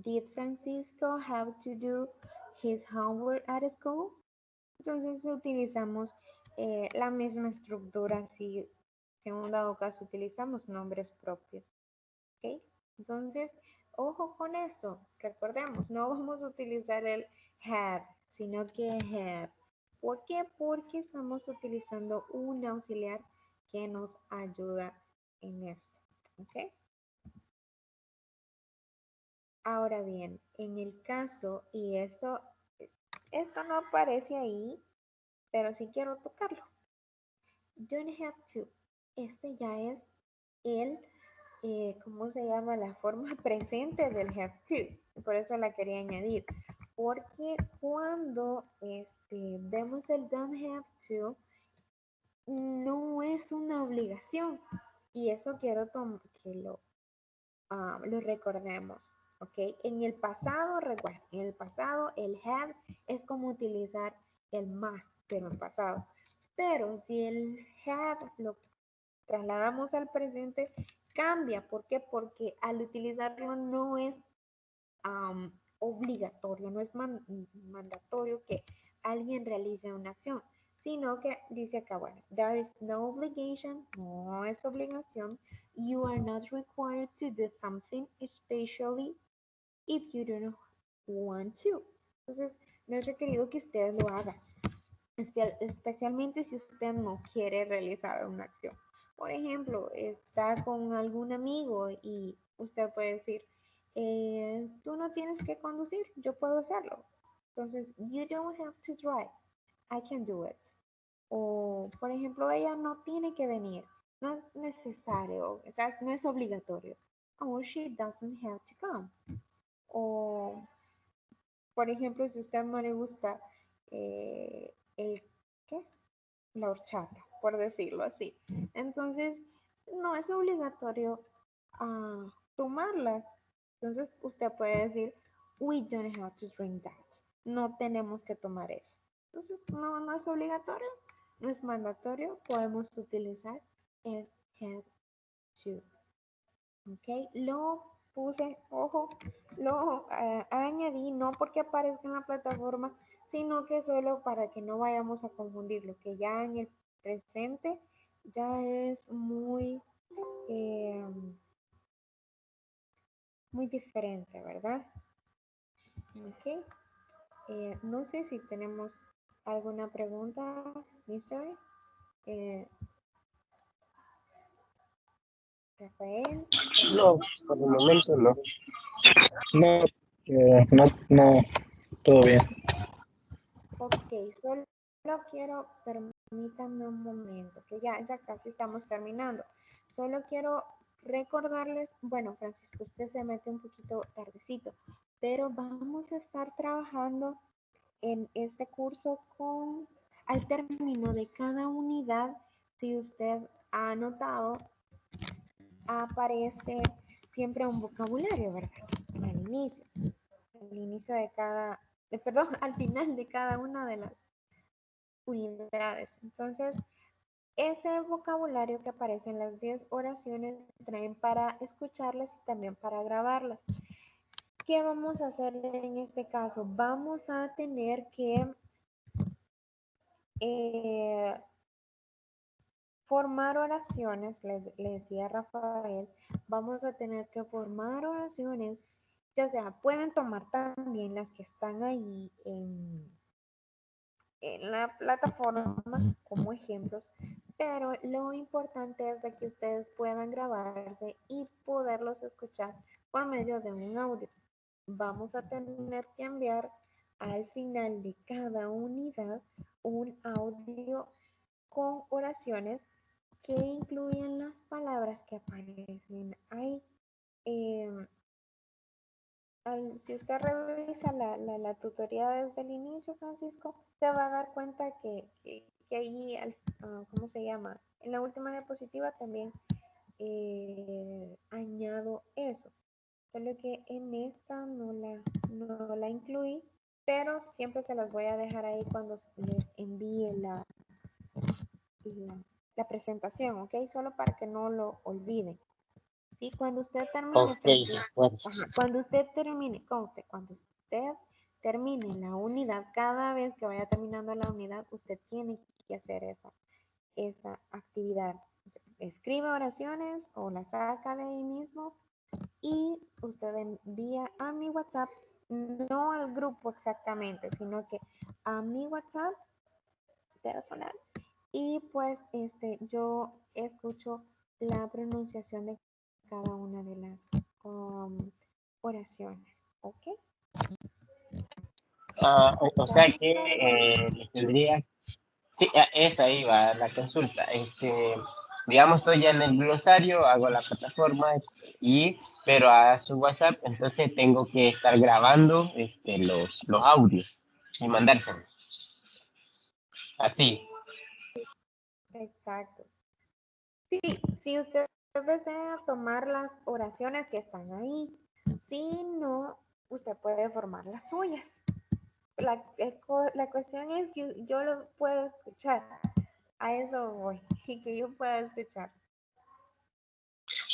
did Francisco have to do his homework at school? Entonces utilizamos la misma estructura si en un dado caso utilizamos nombres propios. ¿Ok? Entonces, ojo con eso. Recordemos, no vamos a utilizar el had, sino que have. ¿Por qué? Porque estamos utilizando un auxiliar que nos ayuda en esto. ¿Ok? Ahora bien, en el caso, y esto no aparece ahí, pero sí quiero tocarlo. Don't have to. Este ya es el, ¿cómo se llama? La forma presente del have to. Por eso la quería añadir. Porque cuando vemos el don't have to, no es una obligación. Y eso quiero que lo recordemos. ¿Ok? En el pasado, recuerden, en el pasado el have es como utilizar el must, pero en pasado. Pero si el have lo trasladamos al presente, cambia. ¿Por qué? Porque al utilizarlo no es obligatorio, no es mandatorio que alguien realice una acción, sino que dice acá, bueno, there is no obligation, no es obligación, you are not required to do something, especially if you don't want to. Entonces, no es requerido que usted lo haga, especialmente si usted no quiere realizar una acción. Por ejemplo, está con algún amigo y usted puede decir, tú no tienes que conducir, yo puedo hacerlo. Entonces, you don't have to drive, I can do it. O, por ejemplo, ella no tiene que venir, no es necesario, o sea, no es obligatorio. Oh, she doesn't have to come. O, por ejemplo, si a usted no le gusta ¿qué? La horchata, por decirlo así. Entonces, no es obligatorio tomarla. Entonces, usted puede decir, we don't have to drink that. No tenemos que tomar eso. Entonces, no es obligatorio, no es mandatorio. Podemos utilizar el have to. Ok, lo puse, ojo, lo añadí no porque aparezca en la plataforma, sino que solo para que no vayamos a confundir lo que ya en el presente ya es muy, muy diferente, ¿verdad? Ok, no sé si tenemos alguna pregunta, Mister Rafael. No, por el momento no. No, no, todo bien. Ok, solo quiero, permítanme un momento, que ya casi estamos terminando. Solo quiero recordarles, bueno, Francisco, usted se mete un poquito tardecito, pero vamos a estar trabajando en este curso al término de cada unidad, si usted ha anotado, aparece siempre un vocabulario, ¿verdad? Al inicio de cada, perdón, al final de cada una de las unidades. Entonces, ese vocabulario que aparece en las 10 oraciones traen para escucharlas y también para grabarlas. ¿Qué vamos a hacer en este caso? Vamos a tener que formar oraciones, le decía Rafael, vamos a tener que formar oraciones, ya sea, pueden tomar también las que están ahí en la plataforma como ejemplos, pero lo importante es de que ustedes puedan grabarse y poderlos escuchar por medio de un audio. Vamos a tener que enviar al final de cada unidad un audio con oraciones que incluyen las palabras que aparecen ahí. Si usted revisa la tutoría desde el inicio, Francisco, se va a dar cuenta que ahí, ¿cómo se llama? En la última diapositiva también añado eso. Solo que en esta no la incluí, pero siempre se las voy a dejar ahí cuando les envíe la presentación, ¿ok? Solo para que no lo olviden. Sí, cuando usted termine, Ok, pues. cuando usted termine, conste, cuando usted termine la unidad, cada vez que vaya terminando la unidad, usted tiene que hacer esa actividad. Escribe oraciones o las saca de ahí mismo y usted envía a mi WhatsApp, no al grupo exactamente, sino que a mi WhatsApp personal. Y pues yo escucho la pronunciación de cada una de las oraciones, ¿ok? O sea que le tendría. Sí, esa iba la consulta. Digamos, estoy ya en el glosario, hago la plataforma, pero a su WhatsApp, entonces tengo que estar grabando los audios y mandárselos. Así. Exacto. Sí, si usted desea tomar las oraciones que están ahí, si no, usted puede formar las suyas. La cuestión es que yo lo puedo escuchar. A eso voy, y que yo pueda escuchar.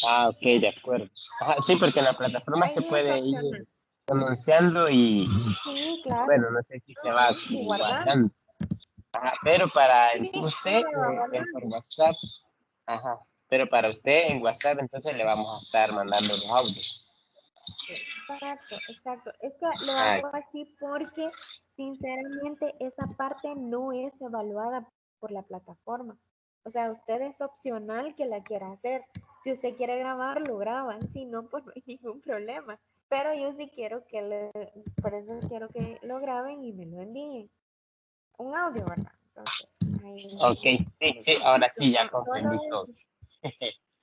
Ah, ok, de acuerdo. Ajá, sí, porque en la plataforma se Ahí es puede ir opcional. pronunciando y, Sí, claro. bueno, no sé si se va Y guardando. guardando. Ajá, pero para Sí, usted, se va por guardando. WhatsApp, ajá, pero para usted en WhatsApp, entonces le vamos a estar mandando los audios. Exacto, exacto. Es que lo Ah, hago así porque sinceramente esa parte no es evaluada por la plataforma. O sea, usted es opcional que la quiera hacer. Si usted quiere grabar, lo graban. Si no, pues no hay ningún problema. Pero yo sí quiero por eso quiero que lo graben y me lo envíen. Un audio, ¿verdad? Entonces, ok, sí, sí, ahora sí ya solo comprendí todo.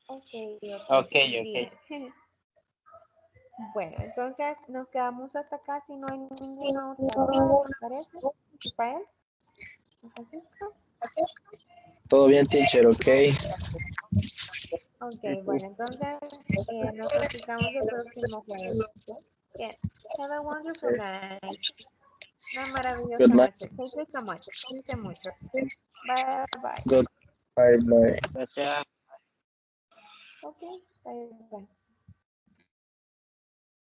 ok, Ok, bien. ok. Bueno, entonces nos quedamos hasta acá si no hay ninguna otra duda, ¿les parece? Rafael, Francisco. Todo bien, teacher, ok. Ok, bueno, entonces nos escuchamos el próximo jueves. Bien, have a wonderful night. Una Good maravillosa night. noche. Thank you so much. Cuídense mucho. Bye bye. Good. Bye, bye. Gracias. Ok, bye bye.